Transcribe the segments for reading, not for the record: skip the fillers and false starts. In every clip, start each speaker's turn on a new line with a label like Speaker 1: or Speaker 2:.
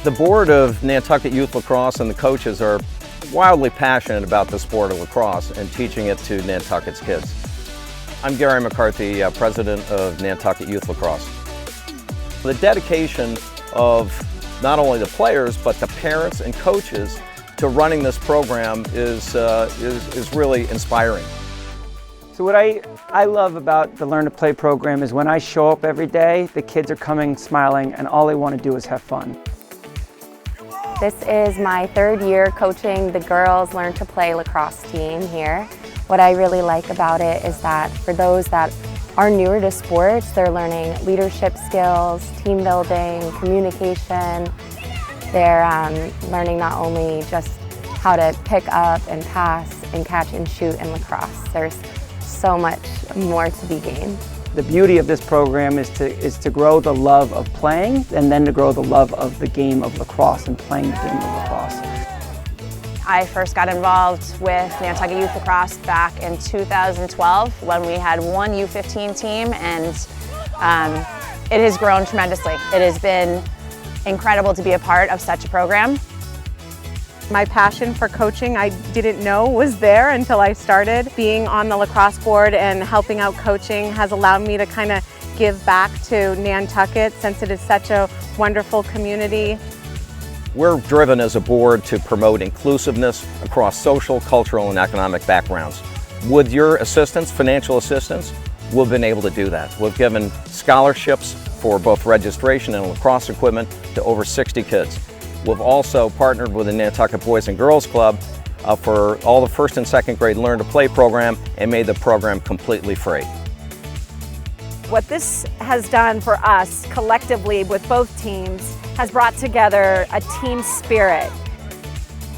Speaker 1: The board of Nantucket Youth Lacrosse and the coaches are wildly passionate about the sport of lacrosse and teaching it to Nantucket's kids. I'm Gary McCarthy, President of Nantucket Youth Lacrosse. The dedication of not only the players, but the parents and coaches to running this program is really inspiring.
Speaker 2: So what I love about the Learn to Play program is when I show up every day, the kids are coming smiling and all they want to do is have fun.
Speaker 3: This is my third year coaching the girls Learn to Play lacrosse team here. What I really like about it is that for those that are newer to sports, they're learning leadership skills, team building, communication. They're learning not only just how to pick up and pass and catch and shoot in lacrosse. There's so much more to be gained.
Speaker 2: The beauty of this program is to grow the love of playing and then to grow the love of the game of lacrosse and playing the game of lacrosse.
Speaker 4: I first got involved with Nantucket Youth Lacrosse back in 2012 when we had one U15 team, and it has grown tremendously. It has been incredible to be a part of such a program.
Speaker 5: My passion for coaching I didn't know was there until I started. Being on the lacrosse board and helping out coaching has allowed me to kind of give back to Nantucket since it is such a wonderful community.
Speaker 1: We're driven as a board to promote inclusiveness across social, cultural, and economic backgrounds. With your assistance, financial assistance, we've been able to do that. We've given scholarships for both registration and lacrosse equipment to over 60 kids. We've also partnered with the Nantucket Boys and Girls Club for all the first and second grade Learn to Play program and made the program completely free.
Speaker 6: What this has done for us collectively with both teams has brought together a team spirit.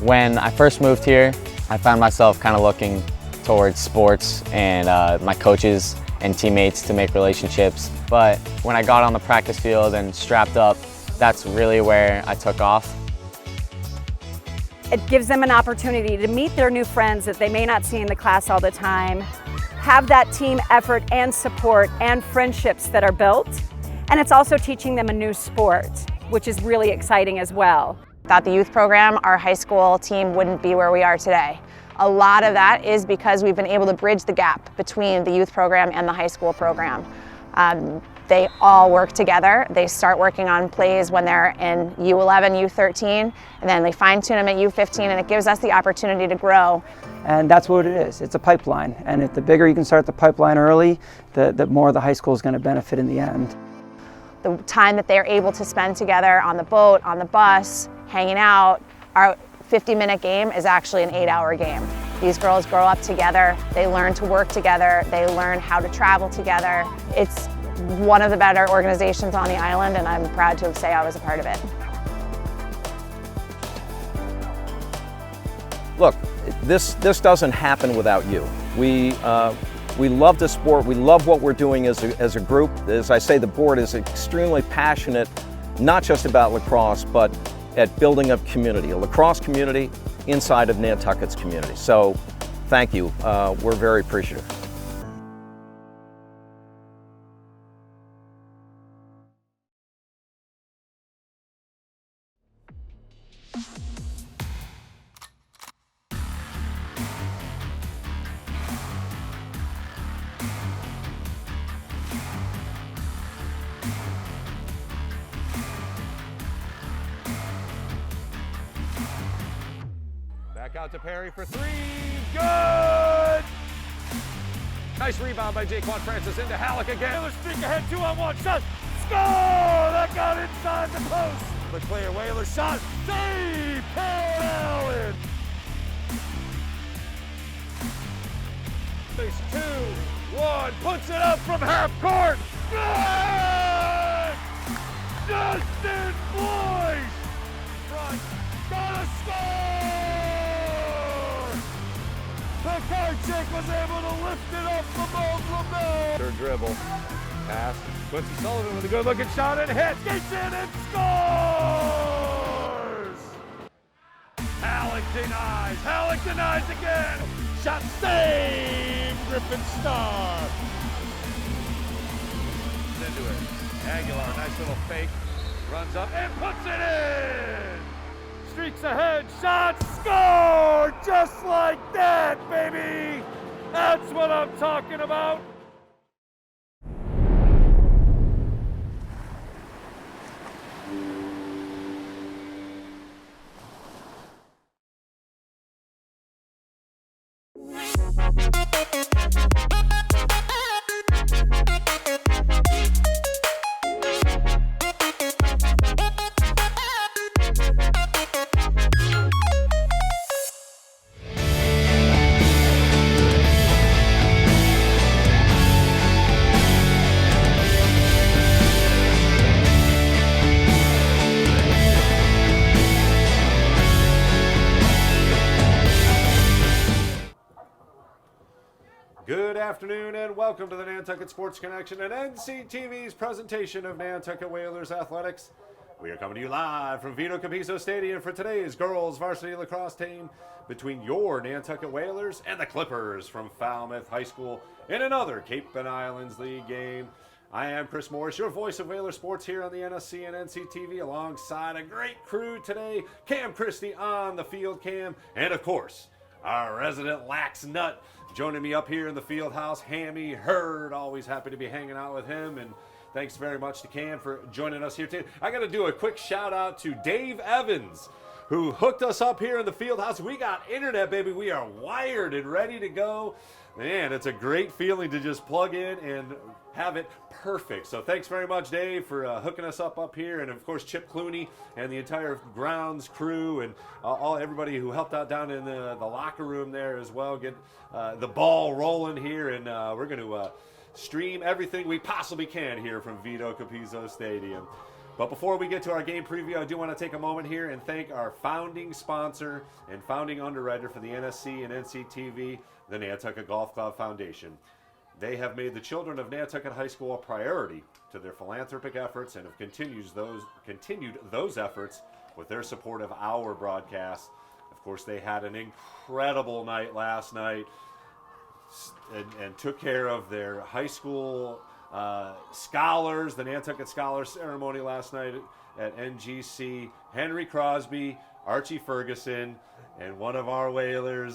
Speaker 7: When I first moved here, I found myself kind of looking towards sports and my coaches and teammates to make relationships. But when I got on the practice field and strapped up, that's really where I took off.
Speaker 6: It gives them an opportunity to meet their new friends that they may not see in the class all the time, have that team effort and support and friendships that are built, and it's also teaching them a new sport, which is really exciting as well.
Speaker 4: Without the youth program, our high school team wouldn't be where we are today. A lot of that is because we've been able to bridge the gap between the youth program and the high school program. They all work together. They start working on plays when they're in U11, U13, and then they fine-tune them at U15, and it gives us the opportunity to grow.
Speaker 2: And that's what it is. It's a pipeline. And if the bigger you can start the pipeline early, the more the high school is going to benefit in the end.
Speaker 4: The time that they're able to spend together on the boat, on the bus, hanging out, our 50-minute game is actually an 8-hour game. These girls grow up together, they learn to work together, they learn how to travel together. It's one of the better organizations on the island, and I'm proud to say I was a part of it.
Speaker 1: Look, this doesn't happen without you. We love the sport, we love what we're doing as a group. As I say, the board is extremely passionate, not just about lacrosse, but at building a community, a lacrosse community inside of Nantucket's community. So thank you, we're very appreciative.
Speaker 8: Back out to Perry for three. Good! Nice rebound by Jaquan Francis into Halleck again. Whalers streak ahead, 2-on-1 shot. Score! That got inside the post. The clear Whalers shot. Save! Paul Allen! Face 2-1. Puts it up from half court. Good! Justin Boyce! Front. Gotta score! Pekarczyk was able to lift it up above LaBelle. Third dribble. Pass. Quincy Sullivan with a good looking shot and hit. Gets in and scores! Halleck denies. Halleck denies again. Shot saved. Griffin Starr. Into it. Aguilar, nice little fake. Runs up and puts it in. Streaks ahead, shot, score! Just like that, baby! That's what I'm talking about. Good afternoon and welcome to the Nantucket Sports Connection and NCTV's presentation of Nantucket Whalers Athletics. We are coming to you live from Vito Capizzo Stadium for today's girls varsity lacrosse team between your Nantucket Whalers and the Clippers from Falmouth High School in another Cape and Islands League game. I am Chris Morris, your voice of Whaler sports here on the NSC and NCTV, alongside a great crew today. Cam Christie on the field cam, and of course, our resident lax nut joining me up here in the field house, Hammy Hurd. Always happy to be hanging out with him, and thanks very much to Cam for joining us here today. I got to do a quick shout out to Dave Evans, who hooked us up here in the field house. We got internet, baby. We are wired and ready to go. Man, it's a great feeling to just plug in and have it perfect. So thanks very much, Dave, for hooking us up here, and of course Chip Clooney and the entire grounds crew and everybody who helped out down in the locker room there as well. Get the ball rolling here, and we're going to stream everything we possibly can here from Vito Capizzo Stadium. But before we get to our game preview, I do want to take a moment here and thank our founding sponsor and founding underwriter for the NSC and NCTV, the Nantucket Golf Club Foundation. They have made the children of Nantucket High School a priority to their philanthropic efforts and have continued those efforts with their support of our broadcast. Of course, they had an incredible night last night and took care of their high school scholars, the Nantucket Scholar Ceremony last night at NGC. Henry Crosby, Archie Ferguson, and one of our Whaler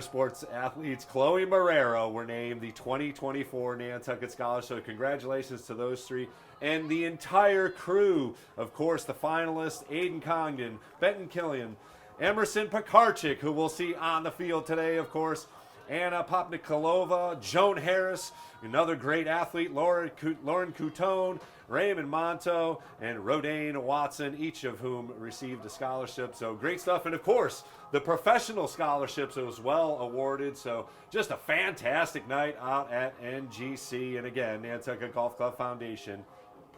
Speaker 8: sports athletes, Chloe Marrero, were named the 2024 Nantucket Scholars. So congratulations to those three. And the entire crew, of course, the finalists, Aiden Congdon, Benton Killian, Emerson Pekarchik, who we'll see on the field today, of course, Anna Popnikolova, Joan Harris, another great athlete, Lauren Coutone, Raymond Monto, and Rodane Watson, each of whom received a scholarship. So great stuff. And of course, the professional scholarships as well awarded. So just a fantastic night out at NGC. And again, Nantucket Golf Club Foundation,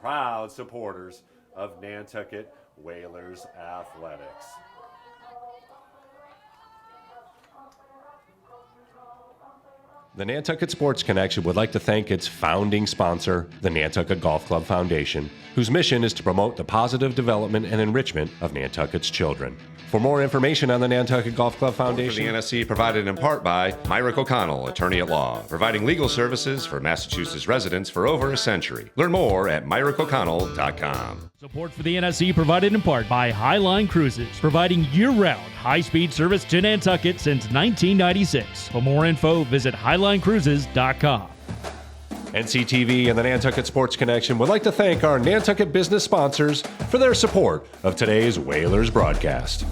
Speaker 8: proud supporters of Nantucket Whalers Athletics.
Speaker 9: The Nantucket Sports Connection would like to thank its founding sponsor, the Nantucket Golf Club Foundation, whose mission is to promote the positive development and enrichment of Nantucket's children. For more information on the Nantucket Golf Club Foundation,
Speaker 10: the NSC provided in part by Myrick O'Connell, attorney at law, providing legal services for Massachusetts residents for over a century. Learn more at MyrickO'Connell.com.
Speaker 11: Support for the NSC provided in part by Highline Cruises, providing year-round high-speed service to Nantucket since 1996. For more info, visit HighlineCruises.com.
Speaker 9: NCTV and the Nantucket Sports Connection would like to thank our Nantucket business sponsors for their support of today's Whalers broadcast.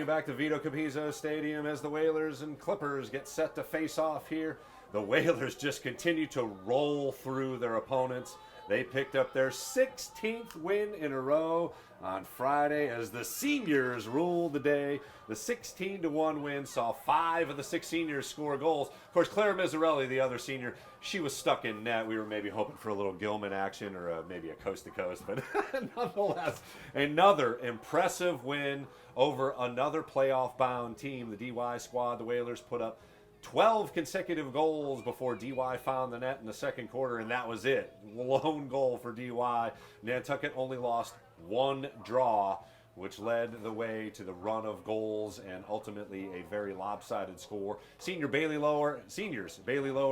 Speaker 8: Back to Vito Capizzo Stadium as the Whalers and Clippers get set to face off here. The Whalers just continue to roll through their opponents.
Speaker 12: They picked up their 16th win in a row on Friday as the seniors ruled the day. The 16-1 win saw 5 of the 6 seniors score goals. Of course, Claire Mizzarelli, the other senior, she was stuck in net. We were maybe hoping for a little Gilman action or maybe a coast-to-coast, but nonetheless, another impressive win over another playoff-bound team. The DY squad, the Whalers, put up 12 consecutive goals before DY found the net in the second quarter, and that was it. Lone goal for DY. Nantucket only lost 1 draw, which led the way to the run of goals and ultimately a very lopsided score. Seniors Bailey Lower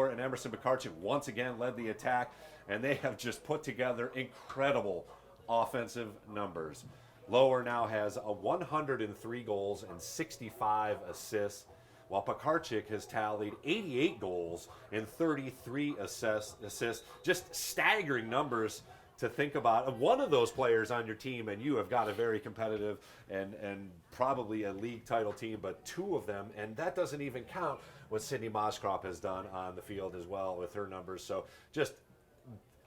Speaker 12: and Emerson Pekarchik once again led the attack, and they have just put together incredible offensive numbers. Lower now has 103 goals and 65 assists, while Pekarchik has tallied 88 goals and 33 assists. Just staggering numbers to think about. One of those players on your team, and you have got a very competitive and probably a league title team, but 2 of them, and that doesn't even count what Sydney Moskrop has done on the field as well with her numbers. So just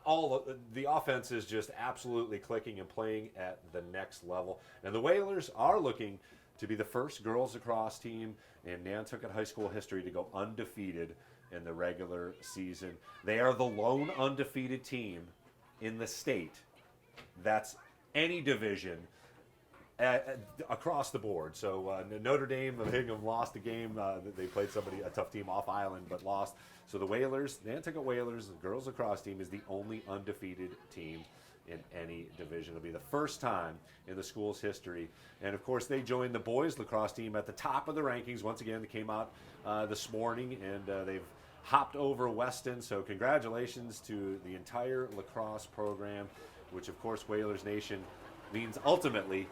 Speaker 12: all of the offense is just absolutely clicking and playing at the next level. And the Whalers are looking to be the first girls lacrosse team in Nantucket High School history to go undefeated in the regular season. They are the lone undefeated team in the state. That's any division across the board. So Notre Dame of Hingham lost a game. They played a tough team off island, but lost. So the Whalers, Nantucket Whalers, the girls lacrosse team, is the only undefeated team in any division. It'll be the first time in the school's history. And of course, they joined the boys lacrosse team at the top of the rankings. Once again, they came out this morning, and they've hopped over Weston. So congratulations to the entire lacrosse program, which of course Whalers Nation means ultimately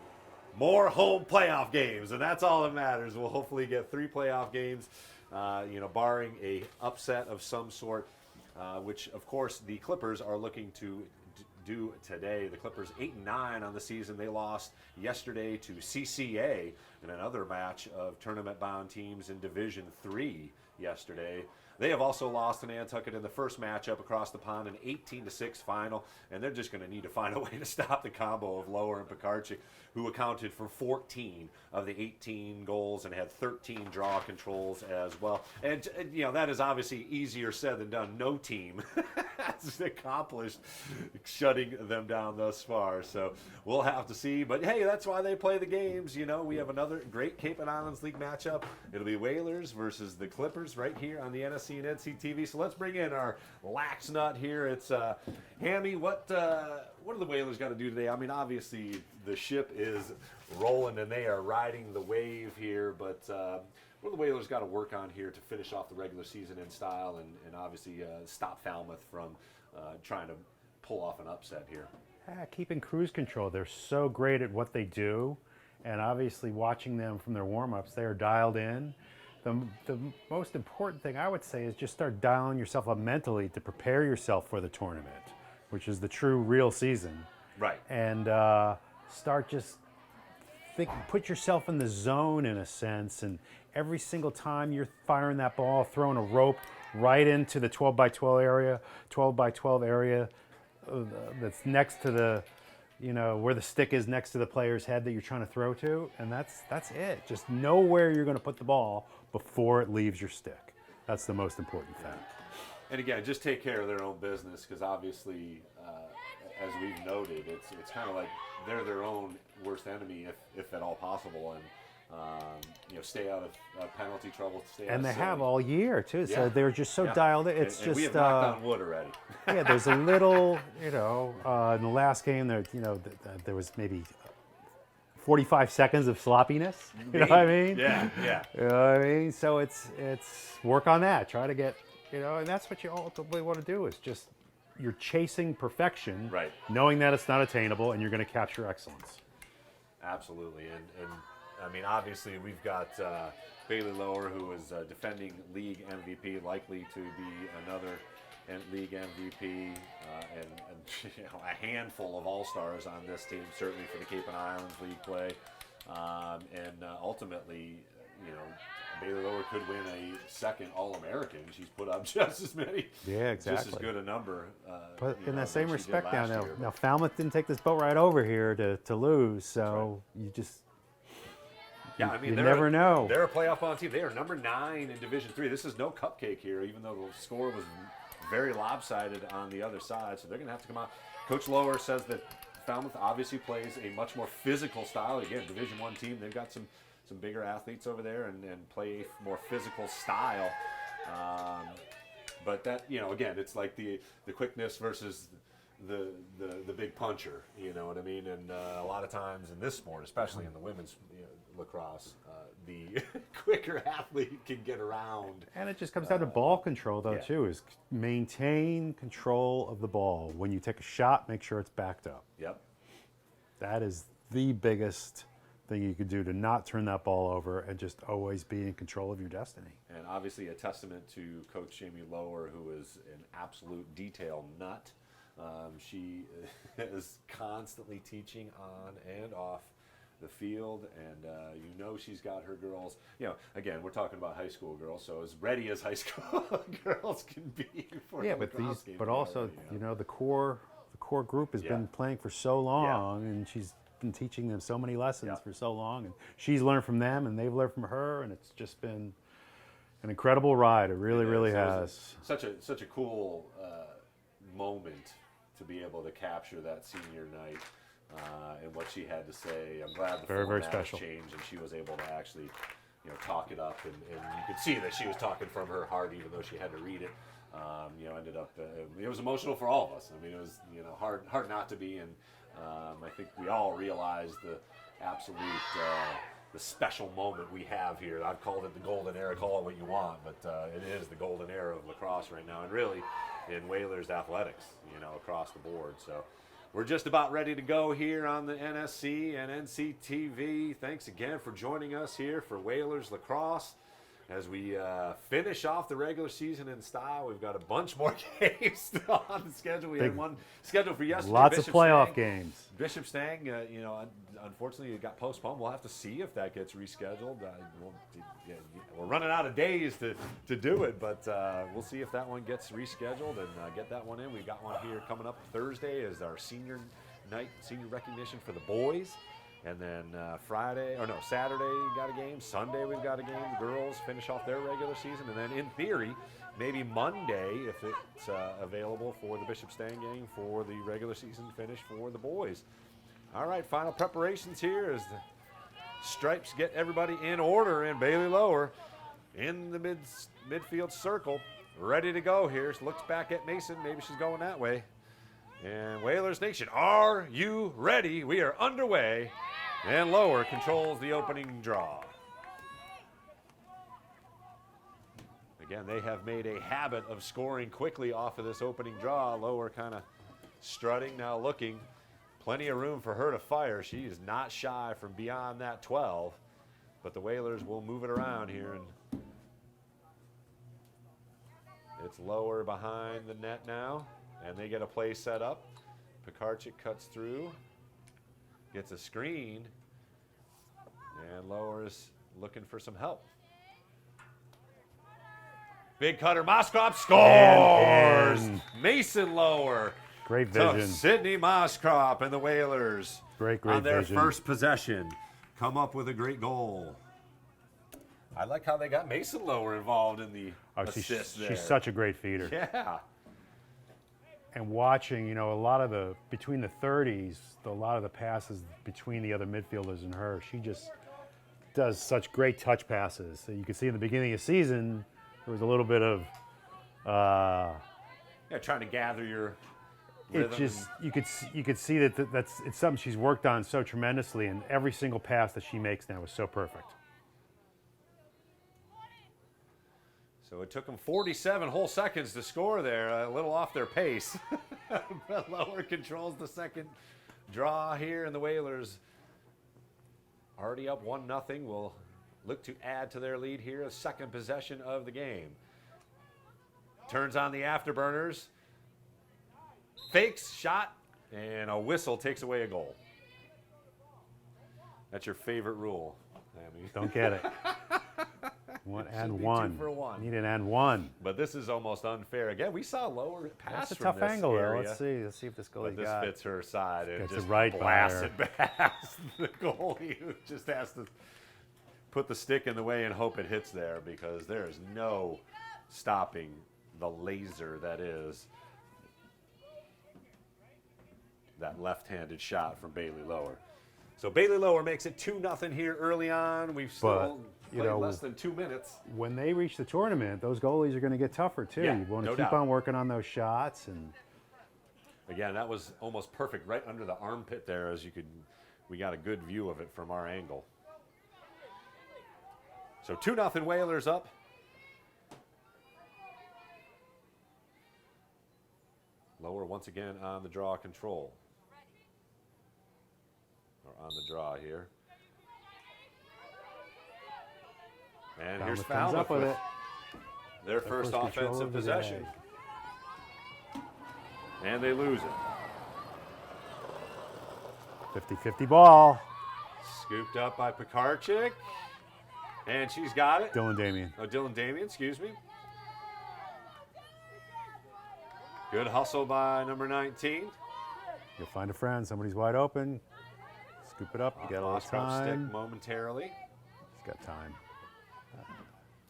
Speaker 12: more home playoff games, and that's all that matters. We'll hopefully get 3 playoff games, barring a upset of some sort, which of course the Clippers are looking to do today. The Clippers 8-9 on the season. They lost yesterday to CCA in another match of tournament-bound teams in Division III yesterday. They have also lost to Nantucket in the first matchup across the pond, an 18-6 final, and they're just going to need to find a way to stop the combo of Lower and Pekarchik, who accounted for 14 of the 18 goals and had 13 draw controls as well. And that is obviously easier said than done. No team has accomplished shutting them down thus far, so we'll have to see. But hey, that's why they play the games. We have another great Cape and Islands League matchup. It'll be Whalers versus the Clippers right here on the NSC and NCTV. So let's bring in our lax nut here. It's Hammy. What do the Whalers got to do today? I mean, obviously the ship is rolling and they are riding the wave here, but what do the Whalers got to work on here to finish off the regular season in style and obviously stop Falmouth from trying to pull off an upset here?
Speaker 13: Keeping cruise control. They're so great at what they do, and obviously watching them from their warm-ups, they are dialed in. The most important thing I would say is just start dialing yourself up mentally to prepare yourself for the tournament, which is the true real season.
Speaker 12: Right.
Speaker 13: And start just put yourself in the zone in a sense, and every single time you're firing that ball, throwing a rope right into the 12x12 area that's next to the, where the stick is next to the player's head that you're trying to throw to, and that's it. Just know where you're going to put the ball before it leaves your stick. That's the most important thing.
Speaker 12: And again, just take care of their own business, because obviously, as we've noted, it's kind of like they're their own worst enemy, if at all possible, and stay out of penalty trouble.
Speaker 13: And they have all year too, so they're just so dialed in. It's
Speaker 12: and we have knocked on wood already.
Speaker 13: Yeah, there's a little, in the last game there, there was maybe 45 seconds of sloppiness. You know what I mean?
Speaker 12: Yeah.
Speaker 13: You know what I mean? So it's work on that. Try to get, and that's what you ultimately want to do, is just you're chasing perfection,
Speaker 12: right?
Speaker 13: Knowing that it's not attainable, and you're going to capture excellence.
Speaker 12: Absolutely, and I mean, obviously, we've got Bailey Lower, who is defending league MVP, likely to be another league MVP, and a handful of all-stars on this team, certainly for the Cape and Islands League play. and ultimately, you know, Bailey Lower could win a second All-American. She's put up just as many, just as good a number.
Speaker 13: But in that
Speaker 12: than
Speaker 13: same
Speaker 12: she did
Speaker 13: respect,
Speaker 12: last
Speaker 13: now
Speaker 12: year.
Speaker 13: Falmouth didn't take this boat right over here to lose, so you just
Speaker 12: Yeah, I mean,
Speaker 13: you
Speaker 12: they're
Speaker 13: never know.
Speaker 12: They're a playoff bound team. They are number 9 in Division III. This is no cupcake here, even though the score was very lopsided on the other side. So they're going to have to come out. Coach Lower says that Falmouth obviously plays a much more physical style. Again, Division I team. They've got some bigger athletes over there and play a more physical style. But that, you know, again, it's like the quickness versus the big puncher. You know what I mean? And a lot of times in this sport, especially in the women's lacrosse, the quicker athlete can get around.
Speaker 13: And it just comes down to ball control, though, too, is maintain control of the ball. When you take a shot, make sure it's backed up.
Speaker 12: Yep.
Speaker 13: That is the biggest thing you could do to not turn that ball over and just always be in control of your destiny.
Speaker 12: And obviously a testament to Coach Jamie Lower, who is an absolute detail nut. She is constantly teaching on and off the field, and you know she's got her girls. You know, again, we're talking about high school girls, so as ready as high school girls can be for
Speaker 13: Yeah, but also, you know, the core group has been playing for so long, and she's been teaching them so many lessons for so long, and she's learned from them, and they've learned from her, and it's just been an incredible ride. It really has.
Speaker 12: Such a cool moment to be able to capture that senior night and what she had to say. I'm glad the
Speaker 13: very
Speaker 12: format
Speaker 13: special
Speaker 12: changed and she was able to actually, you know, talk it up, and you could see that she was talking from her heart, even though she had to read it. You know, ended up it was emotional for all of us. I mean, it was, you know, hard not to be, and I think we all realized the absolute the special moment we have here. I've called it the golden era. Call it what you want, but it is the golden era of lacrosse right now, and really in Whalers athletics, you know, across the board. So we're just about ready to go here on the NSC and NCTV. Thanks again for joining us here for Whalers Lacrosse. As we finish off the regular season in style, we've got a bunch more games on the schedule. We had one scheduled for yesterday.
Speaker 13: Lots
Speaker 12: Bishop
Speaker 13: of playoff
Speaker 12: Stang.
Speaker 13: games.
Speaker 12: Bishop Stang, you know, unfortunately it got postponed. We'll have to see if that gets rescheduled. We're running out of days to do it, but we'll see if that one gets rescheduled and get that one in. We've got one here coming up Thursday as our senior night, senior recognition for the boys. And then Saturday we got a game. Sunday we've got a game. The girls finish off their regular season. And then in theory, maybe Monday, if it's available for the Bishop Stang game, for the regular season finish for the boys. All right, final preparations here as the Stripes get everybody in order, and Bailey Lower in the midfield circle, ready to go here. She looks back at Mason. Maybe she's going that way. And Whalers Nation, are you ready? We are underway. And Lower controls the opening draw. Again, they have made a habit of scoring quickly off of this opening draw. Lower kind of strutting, now looking. Plenty of room for her to fire. She is not shy from beyond that 12. But the Whalers will move it around here. And it's Lower behind the net now. And they get a play set up. Pekarchik cuts through. Gets a screen, and Lower's looking for some help. Big cutter, Moskrop scores!
Speaker 13: And
Speaker 12: Mason Lower.
Speaker 13: Great vision.
Speaker 12: Sydney Moskrop and the Whalers
Speaker 13: Great
Speaker 12: on their
Speaker 13: vision.
Speaker 12: first possession come up with a great goal. I like how they got Mason Lower involved in the assist there.
Speaker 13: She's such a great feeder.
Speaker 12: Yeah.
Speaker 13: And watching, you know, between the 30s, a lot of the passes between the other midfielders and her, she just does such great touch passes. So you can see in the beginning of the season, there was a little bit of,
Speaker 12: trying to gather your
Speaker 13: it just, you could see that it's something she's worked on so tremendously, and every single pass that she makes now is so perfect.
Speaker 12: So it took them 47 whole seconds to score there, a little off their pace. But Lower controls the second draw here, and the Whalers already up 1-0. Will look to add to their lead here, a second possession of the game. Turns on the afterburners. Fakes, shot, and a whistle takes away a goal. That's your favorite rule.
Speaker 13: Don't get it. And one.
Speaker 12: 2 for 1.
Speaker 13: Need an and one.
Speaker 12: But this is almost unfair. Again, we saw a lower pass
Speaker 13: That's a
Speaker 12: from
Speaker 13: tough
Speaker 12: this
Speaker 13: angle,
Speaker 12: area.
Speaker 13: though. Let's see if this goalie
Speaker 12: But this fits her side and
Speaker 13: gets
Speaker 12: just
Speaker 13: it right
Speaker 12: blasts
Speaker 13: by
Speaker 12: it past the goalie, who just has to put the stick in the way and hope it hits there, because there is no stopping the laser that is that left-handed shot from Bailey Lower. So Bailey Lower makes it 2-0 here early on. We've still played less than 2 minutes.
Speaker 13: When they reach the tournament, those goalies are going to get tougher too.
Speaker 12: Yeah,
Speaker 13: you want to
Speaker 12: no
Speaker 13: keep
Speaker 12: doubt.
Speaker 13: on working on those shots. And
Speaker 12: again, that was almost perfect right under the armpit there, as we got a good view of it from our angle. So 2-0 Whalers up. Lower once again on the draw control. Or on the draw here. And here's
Speaker 13: comes
Speaker 12: Falmouth
Speaker 13: up with it.
Speaker 12: Their first
Speaker 13: control
Speaker 12: offensive
Speaker 13: of the
Speaker 12: possession. And they lose it.
Speaker 13: 50-50 ball.
Speaker 12: Scooped up by Pekarczyk. And she's got it.
Speaker 13: Dylan Damien.
Speaker 12: Oh, Dylan Damien, excuse me. Good hustle by number 19.
Speaker 13: You'll find a friend. Somebody's wide open. Scoop it up. You got a little time.
Speaker 12: Stick momentarily.
Speaker 13: He's got time.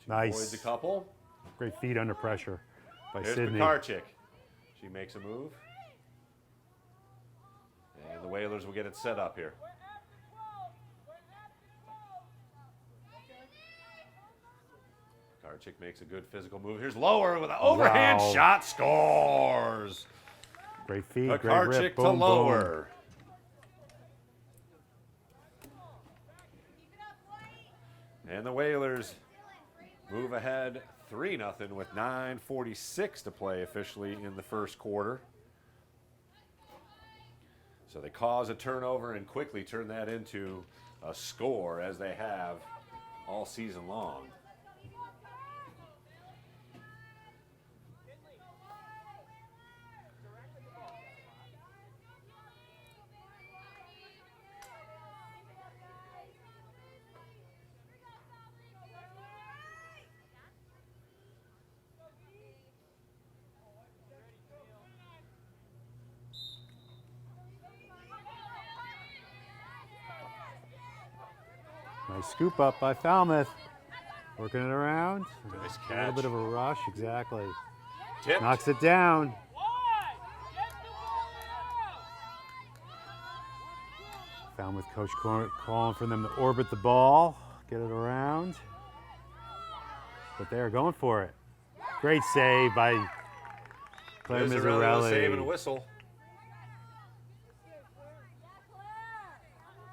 Speaker 12: Avoids
Speaker 13: Nice.
Speaker 12: a couple.
Speaker 13: Great feed under pressure by
Speaker 12: There's
Speaker 13: Sydney.
Speaker 12: Pekarczyk. She makes a move. And the Whalers will get it set up here. Pekarczyk makes a good physical move. Here's Lower with an overhand shot. Scores.
Speaker 13: Great feed. Great
Speaker 12: Pekarczyk
Speaker 13: rip.
Speaker 12: to
Speaker 13: Boom,
Speaker 12: Lower. And the Whalers move ahead 3-0 with 9:46 to play officially in the first quarter. So they cause a turnover and quickly turn that into a score, as they have all season long.
Speaker 13: Nice scoop up by Falmouth. Working it around.
Speaker 12: Nice
Speaker 13: A little
Speaker 12: catch.
Speaker 13: bit of a rush, exactly.
Speaker 12: Tipped.
Speaker 13: Knocks it down. Falmouth coach calling for them to orbit the ball, get it around. But they're going for it. Great save by Claire
Speaker 12: Mizzarelli with a save and a
Speaker 13: Mizzarelli.
Speaker 12: whistle.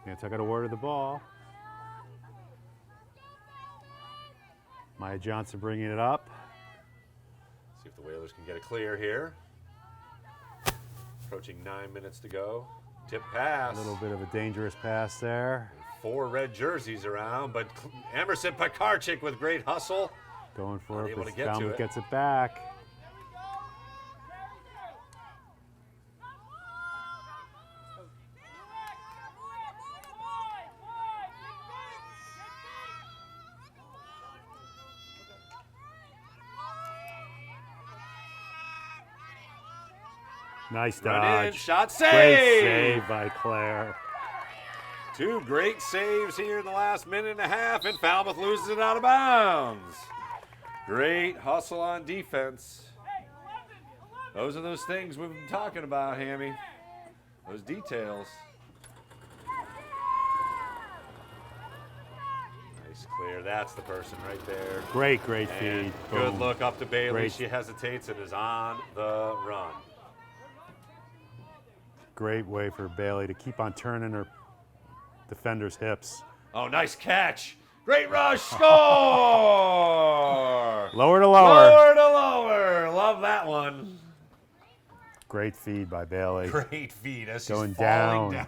Speaker 13: Nantucket awarded the ball. Maya Johnson bringing it up.
Speaker 12: See if the Whalers can get it clear here. Approaching 9 minutes to go. Tip pass.
Speaker 13: A little bit of a dangerous pass there.
Speaker 12: 4 red jerseys around, but Emerson Pekarczyk with great hustle.
Speaker 13: Going for
Speaker 12: Not
Speaker 13: it,
Speaker 12: able
Speaker 13: but
Speaker 12: to get to
Speaker 13: Falmouth
Speaker 12: it.
Speaker 13: gets it back. Nice
Speaker 12: Run in,
Speaker 13: dodge.
Speaker 12: shot, save!
Speaker 13: Great save by Claire.
Speaker 12: 2 great saves here in the last minute and a half, and Falmouth loses it out of bounds. Great hustle on defense. Those are those things we've been talking about, Hammy. Those details. Nice clear. That's the person right there.
Speaker 13: Great
Speaker 12: And
Speaker 13: feed.
Speaker 12: good
Speaker 13: Boom.
Speaker 12: look up to Bailey.
Speaker 13: Great.
Speaker 12: She hesitates and is on the run.
Speaker 13: Great way for Bailey to keep on turning her defender's hips.
Speaker 12: Oh, nice catch. Great rush. Score!
Speaker 13: Lower to lower.
Speaker 12: Lower to lower. Love that one.
Speaker 13: Great feed by Bailey.
Speaker 12: Great feed as she's
Speaker 13: Going
Speaker 12: falling
Speaker 13: down.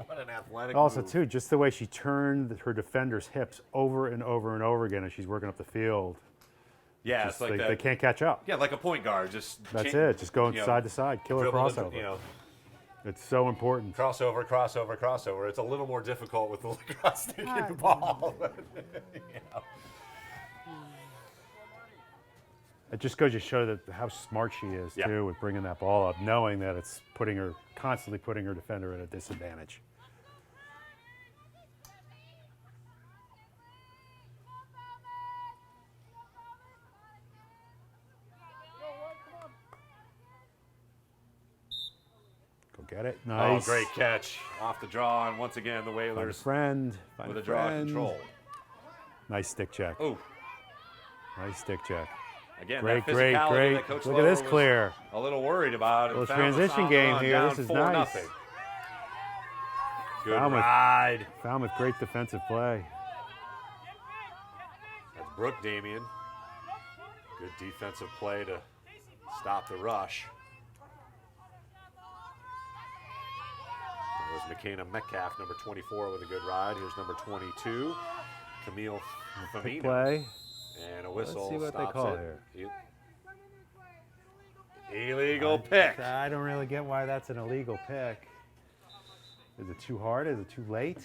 Speaker 12: What an athletic
Speaker 13: Also,
Speaker 12: move.
Speaker 13: too, just the way she turned her defender's hips over and over and over again as she's working up the field.
Speaker 12: Yeah,
Speaker 13: Just
Speaker 12: it's like
Speaker 13: they,
Speaker 12: that.
Speaker 13: they can't catch up.
Speaker 12: Yeah, like a point guard. Just
Speaker 13: That's
Speaker 12: cha-
Speaker 13: it. Just going
Speaker 12: you know,
Speaker 13: side to side. Killer
Speaker 12: dribble the-
Speaker 13: crossover.
Speaker 12: You know,
Speaker 13: It's so important.
Speaker 12: Crossover, crossover, crossover. It's a little more difficult with the lacrosse stick and the ball. Yeah.
Speaker 13: It just goes to show that how smart she is, too, with bringing that ball up, knowing that it's constantly putting her defender at a disadvantage. Get it. Nice.
Speaker 12: Oh, great catch off the draw, and once again the Whalers
Speaker 13: find
Speaker 12: with a draw control.
Speaker 13: Nice stick check.
Speaker 12: Oh,
Speaker 13: nice stick check.
Speaker 12: Again,
Speaker 13: great,
Speaker 12: that
Speaker 13: great,
Speaker 12: physicality
Speaker 13: great.
Speaker 12: that Coach
Speaker 13: Look
Speaker 12: Lowe
Speaker 13: at this
Speaker 12: was
Speaker 13: clear.
Speaker 12: A little worried about.
Speaker 13: Little transition game here. This is nice.
Speaker 12: 4-0. Good ride.
Speaker 13: Falmouth, great defensive play.
Speaker 12: That's Brooke Damien. Good defensive play to stop the rush. That was McKenna Metcalf, number 24, with a good ride. Here's number 22, Camille Famino.
Speaker 13: Play.
Speaker 12: And a whistle.
Speaker 13: Let's see what they call here.
Speaker 12: Illegal pick.
Speaker 13: I don't really get why that's an illegal pick. Is it too hard? Is it too late?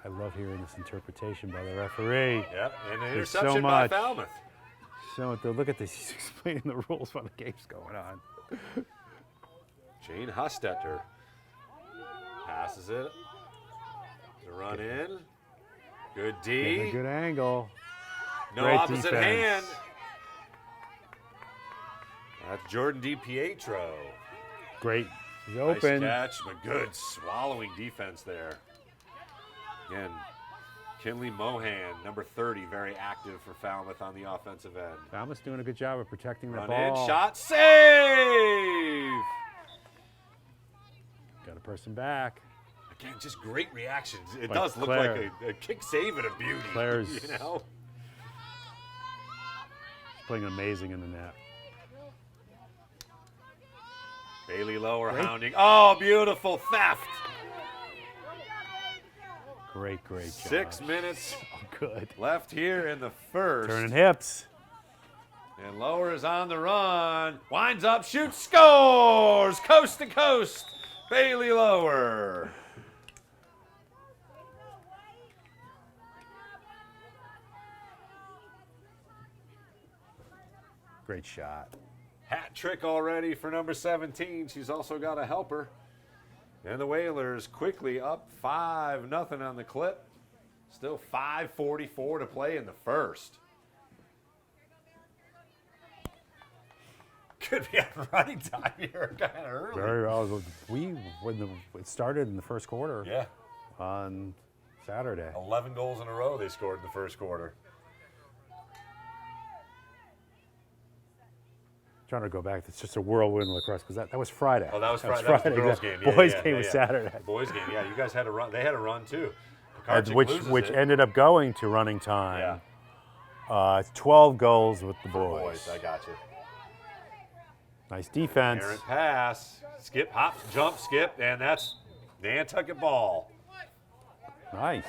Speaker 13: I love hearing this interpretation by the referee.
Speaker 12: Yep, and an
Speaker 13: There's
Speaker 12: interception
Speaker 13: so
Speaker 12: by
Speaker 13: much.
Speaker 12: Falmouth.
Speaker 13: So look at this. He's explaining the rules while the game's going on.
Speaker 12: Jane Hostetter passes it. To run in. Good D.
Speaker 13: Getting a good angle.
Speaker 12: No
Speaker 13: Great
Speaker 12: opposite
Speaker 13: defense.
Speaker 12: hand. That's Jordan DiPietro.
Speaker 13: Great. He's
Speaker 12: Nice
Speaker 13: open.
Speaker 12: catch, but good swallowing defense there. Again, Kinley Mohan, number 30, very active for Falmouth on the offensive end.
Speaker 13: Falmouth's doing a good job of protecting the
Speaker 12: Run
Speaker 13: ball.
Speaker 12: in, shot, save!
Speaker 13: Got a person back.
Speaker 12: Again, just great reactions. It
Speaker 13: But
Speaker 12: does look
Speaker 13: Claire-
Speaker 12: like a kick save and a beauty.
Speaker 13: Claire's
Speaker 12: you know?
Speaker 13: playing amazing in the net.
Speaker 12: Bailey Lower
Speaker 13: Great.
Speaker 12: hounding. Oh, beautiful theft.
Speaker 13: Great, great job.
Speaker 12: 6 minutes
Speaker 13: good.
Speaker 12: left here in the first.
Speaker 13: Turning hips.
Speaker 12: And Lower is on the run. Winds up, shoots, scores! Coast to coast. Bailey Lower.
Speaker 13: Great shot.
Speaker 12: Hat trick already for number 17. She's also got a helper. And the Whalers quickly up 5-0 on the clip. Still 5:44 to play in the first. Could be a running time here kind of early.
Speaker 13: Very well. It started in the first quarter.
Speaker 12: Yeah.
Speaker 13: On Saturday.
Speaker 12: 11 goals in a row they scored in the first quarter.
Speaker 13: Trying to go back. It's just a whirlwind lacrosse because that was Friday.
Speaker 12: Oh, that was Friday. That was the girls' game. Yeah,
Speaker 13: Boys'
Speaker 12: yeah,
Speaker 13: game
Speaker 12: yeah,
Speaker 13: was
Speaker 12: yeah.
Speaker 13: Saturday.
Speaker 12: The boys' game, yeah. You guys had a run. They had a run too.
Speaker 13: And
Speaker 12: Pekarczyk
Speaker 13: which
Speaker 12: loses it.
Speaker 13: ended up going to running time.
Speaker 12: Yeah.
Speaker 13: 12 goals with the
Speaker 12: Boys, I got you.
Speaker 13: Nice defense.
Speaker 12: Errant pass. Skip, hop, jump, skip, and that's Nantucket ball.
Speaker 13: Nice.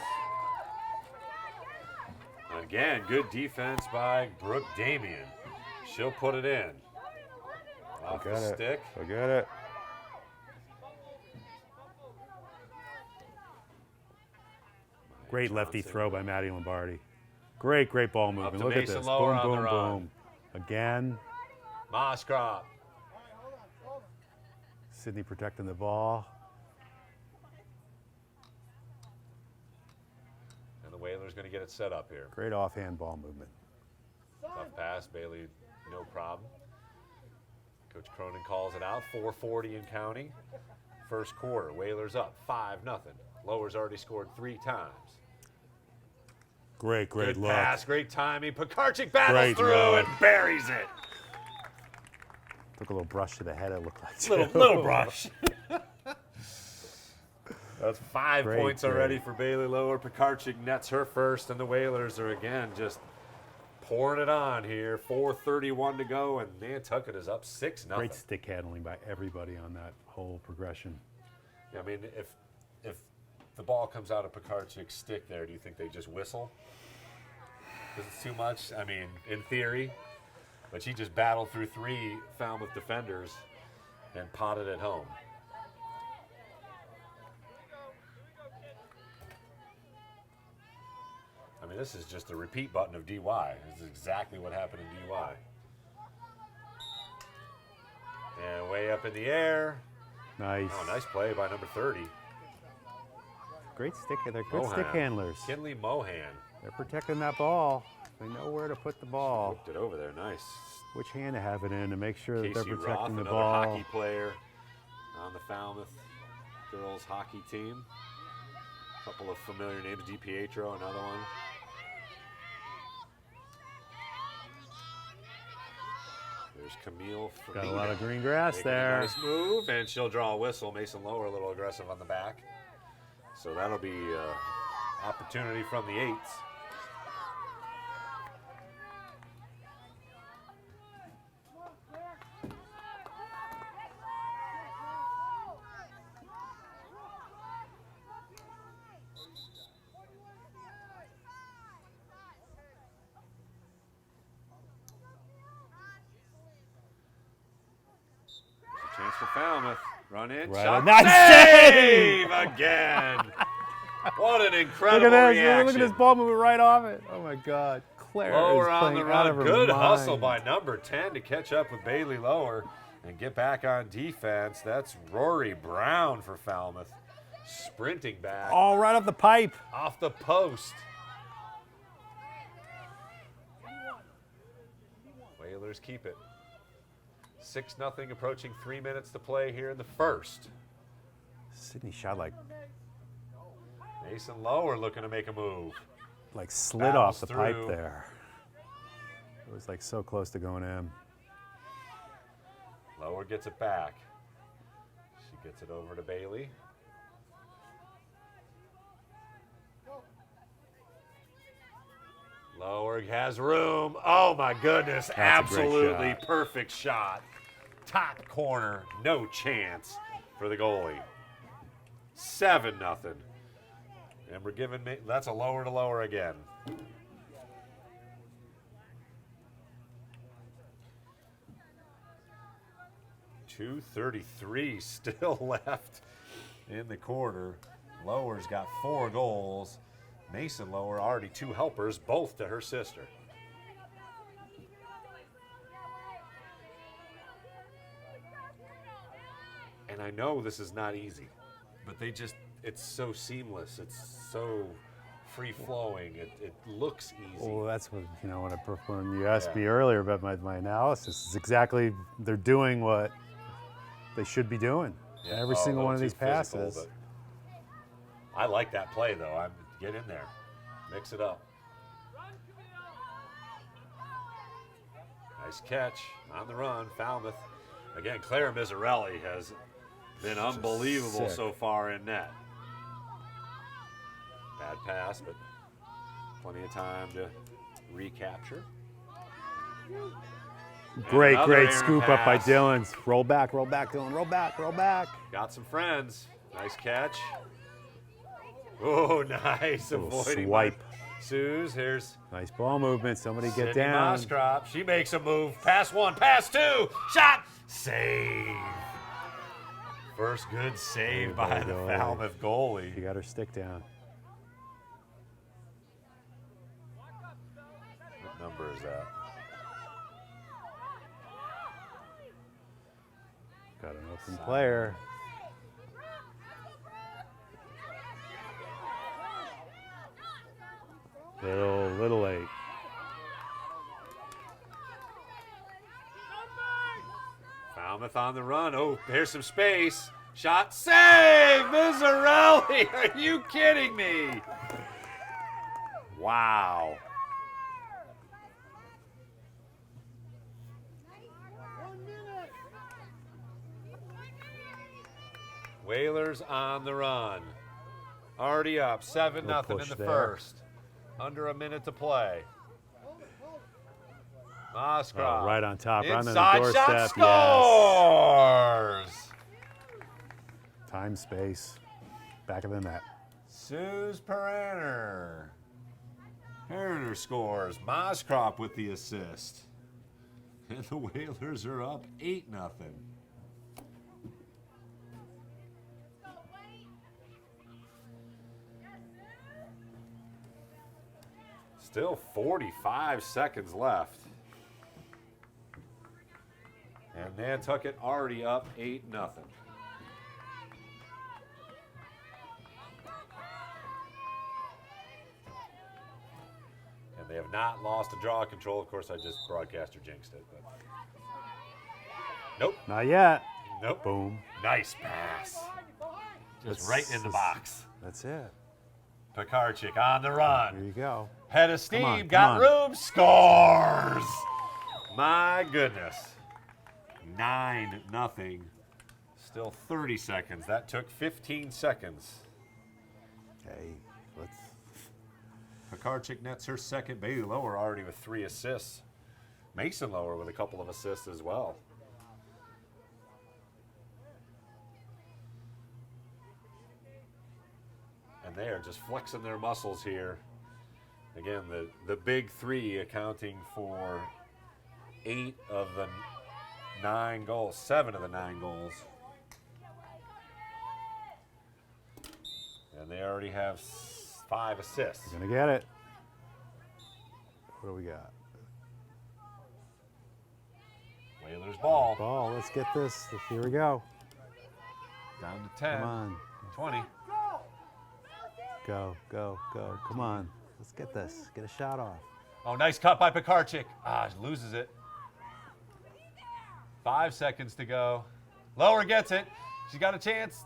Speaker 12: Again, good defense by Brooke Damien. She'll put it in. Off the stick.
Speaker 13: Forget it. Great lefty throw by Maddie Lombardi. Great ball movement.
Speaker 12: to
Speaker 13: Look at
Speaker 12: Mason
Speaker 13: this.
Speaker 12: Lower
Speaker 13: Boom,
Speaker 12: on the
Speaker 13: boom,
Speaker 12: run.
Speaker 13: boom. Again.
Speaker 12: Moskrop.
Speaker 13: Sydney protecting the ball.
Speaker 12: And the Whalers going to get it set up here.
Speaker 13: Great offhand ball movement.
Speaker 12: Tough pass. Bailey, no problem. Coach Cronin calls it out. 4:40 and counting. First quarter. Whalers up 5-0. Lower's already scored 3 times.
Speaker 13: Great
Speaker 12: Good
Speaker 13: look.
Speaker 12: pass. Great timing. Pekarczyk battles
Speaker 13: Great
Speaker 12: through
Speaker 13: look.
Speaker 12: and buries it.
Speaker 13: Took a little brush to the head, it looked like.
Speaker 12: Little brush. That's 5
Speaker 13: Great,
Speaker 12: points already for Bailey Lower. Pekarczyk nets her first, and the Whalers are again just pouring it on here. 4:31 to go, and Nantucket is up 6-0.
Speaker 13: Great stick handling by everybody on that whole progression.
Speaker 12: Yeah, I mean, if the ball comes out of Pekarczyk's stick there, do you think they just whistle? because it's too much. I mean, in theory. But she just battled through 3 Falmouth defenders and potted it home. I mean, this is just a repeat button of DY. This is exactly what happened in DY. And way up in the air.
Speaker 13: Nice.
Speaker 12: Oh, nice play by number 30.
Speaker 13: Great stick. They're good stick handlers.
Speaker 12: Kinley Mohan.
Speaker 13: They're protecting that ball. They know where to put the ball.
Speaker 12: Whipped it over there. Nice.
Speaker 13: Which hand to have it in to make sure that they're
Speaker 12: Casey
Speaker 13: protecting
Speaker 12: Roth,
Speaker 13: the
Speaker 12: another
Speaker 13: ball.
Speaker 12: hockey player on the Falmouth girls hockey team. A couple of familiar names. DiPietro, another one. There's Camille.
Speaker 13: Got a lot of green grass
Speaker 12: Making
Speaker 13: there.
Speaker 12: a nice move, and she'll draw a whistle. Mason Lower a little aggressive on the back. So that'll be opportunity from the 8s. Chance for Falmouth. Run in.
Speaker 13: Right
Speaker 12: Shot.
Speaker 13: on. Nice
Speaker 12: Save again. What an incredible reaction.
Speaker 13: Look at this ball moving right off it. Oh my God. Claire
Speaker 12: Lower
Speaker 13: is
Speaker 12: on the
Speaker 13: playing out of
Speaker 12: run.
Speaker 13: her
Speaker 12: Good
Speaker 13: mind.
Speaker 12: hustle by number 10 to catch up with Bailey Lower and get back on defense. That's Rory Brown for Falmouth. Sprinting back.
Speaker 13: Oh, right off the pipe.
Speaker 12: Off the post. Whalers keep it. 6-0, approaching 3 minutes to play here in the first.
Speaker 13: Sydney shot like
Speaker 12: Mason Lower looking to make a move.
Speaker 13: slid
Speaker 12: Battles
Speaker 13: off the
Speaker 12: through.
Speaker 13: pipe there. It was like so close to going in.
Speaker 12: Lower gets it back. She gets it over to Bailey. Lower has room. Oh my goodness,
Speaker 13: That's a great
Speaker 12: absolutely
Speaker 13: shot.
Speaker 12: perfect shot. Top corner, no chance for the goalie. 7-0. And we're giving, that's a lower to lower again. .233 still left in the quarter. Lower's got 4 goals. Mason Lower already 2 helpers, both to her sister. And I know this is not easy, but it's so seamless. It's so free-flowing. It looks easy.
Speaker 13: Well, that's what, when you asked me earlier about my analysis, is exactly they're doing what they should be doing.
Speaker 12: Yeah.
Speaker 13: Every
Speaker 12: Oh,
Speaker 13: single
Speaker 12: a
Speaker 13: one of
Speaker 12: little
Speaker 13: these
Speaker 12: too physical,
Speaker 13: passes.
Speaker 12: but I like that play, though. Get in there. Mix it up. Nice catch on the run. Falmouth. Again, Claire Mizzarelli has been unbelievable
Speaker 13: sick.
Speaker 12: so far in net. Bad pass, but plenty of time to recapture.
Speaker 13: Great
Speaker 12: Aaron
Speaker 13: scoop up by
Speaker 12: pass.
Speaker 13: Dylan. Roll back, Dylan. Roll back.
Speaker 12: Got some friends. Nice catch. Oh, nice.
Speaker 13: Little
Speaker 12: Avoiding
Speaker 13: swipe.
Speaker 12: Suze. Here's
Speaker 13: Nice ball movement. Somebody get
Speaker 12: Sydney
Speaker 13: down.
Speaker 12: Moskrop. She makes a move. Pass 1, pass 2. Shot. Save. First good save by the Falmouth goalie.
Speaker 13: She got her stick down.
Speaker 12: What number is that?
Speaker 13: Got an open player. Little late.
Speaker 12: Falmouth on the run. Oh, here's some space. Shot. Save! Mizzarelli! Are you kidding me? Wow. Whalers on the run. Already up 7-0 in the
Speaker 13: there.
Speaker 12: first. Under a minute to play. Moskrop.
Speaker 13: Right on top, right on the
Speaker 12: Inside
Speaker 13: doorstep.
Speaker 12: shot. Scores!
Speaker 13: Time, space. Back of the net.
Speaker 12: Suze Peranner. Perriner scores. Moskrop with the assist. And the Whalers are up 8-0. Still 45 seconds left. And Nantucket already up 8-0. And they have not lost a draw control. Of course, I just broadcaster jinxed it. But nope.
Speaker 13: Not yet.
Speaker 12: Nope.
Speaker 13: Boom.
Speaker 12: Nice pass. Just right in the box.
Speaker 13: That's it.
Speaker 12: Pekarczyk on the run.
Speaker 13: There you go.
Speaker 12: Head of steam,
Speaker 13: Come
Speaker 12: got
Speaker 13: on.
Speaker 12: room, scores! My goodness. 9-0. Still 30 seconds. That took 15 seconds.
Speaker 13: Hey, let's.
Speaker 12: Pekarczyk nets her second. Bailey Lower already with 3 assists. Mason Lower with a couple of assists as well. And they are just flexing their muscles here. Again, the big 3 accounting for 8 of the 9 goals, 7 of the 9 goals. And they already have 5 assists.
Speaker 13: Gonna get it. What do we got?
Speaker 12: Whalers ball.
Speaker 13: Ball. Let's get this. Here we go.
Speaker 12: Down to 10.
Speaker 13: Come on.
Speaker 12: 20.
Speaker 13: Go, go, go. Come on. Let's get this. Get a shot off.
Speaker 12: Oh, nice cut by Pekarczyk. She loses it. 5 seconds to go. Lower gets it. She's got a chance.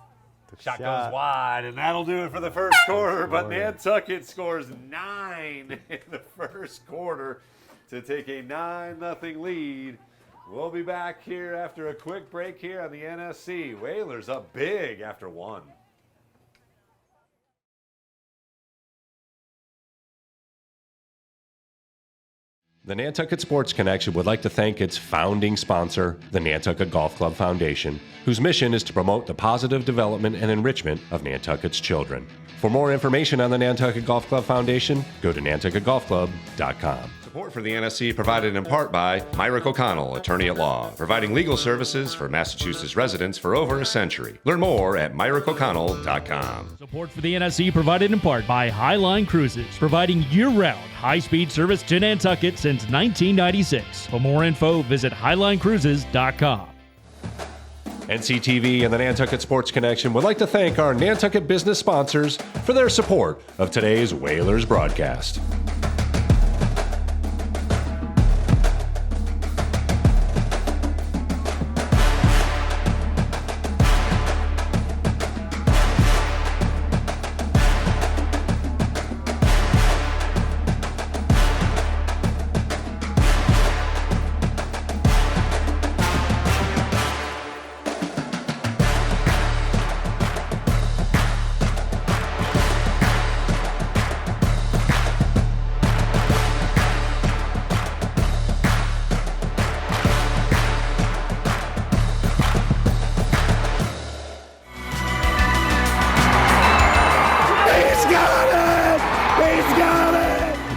Speaker 12: Shot goes wide, and that'll do it for the first quarter. But Nantucket scores 9 in the first quarter to take a 9-0 lead. We'll be back here after a quick break here on the NSC. Whalers up big after 1.
Speaker 9: The Nantucket Sports Connection would like to thank its founding sponsor, the Nantucket Golf Club Foundation, whose mission is to promote the positive development and enrichment of Nantucket's children. For more information on the Nantucket Golf Club Foundation, go to nantucketgolfclub.com.
Speaker 10: Support for the NSC provided in part by Myrick O'Connell, attorney at law, providing legal services for Massachusetts residents for over a century. Learn more at myrickoconnell.com.
Speaker 11: Support for the NSC provided in part by Highline Cruises, providing year-round high-speed service to Nantucket since 1996. For more info, visit highlinecruises.com.
Speaker 9: NCTV and the Nantucket Sports Connection would like to thank our Nantucket business sponsors for their support of today's Whalers broadcast.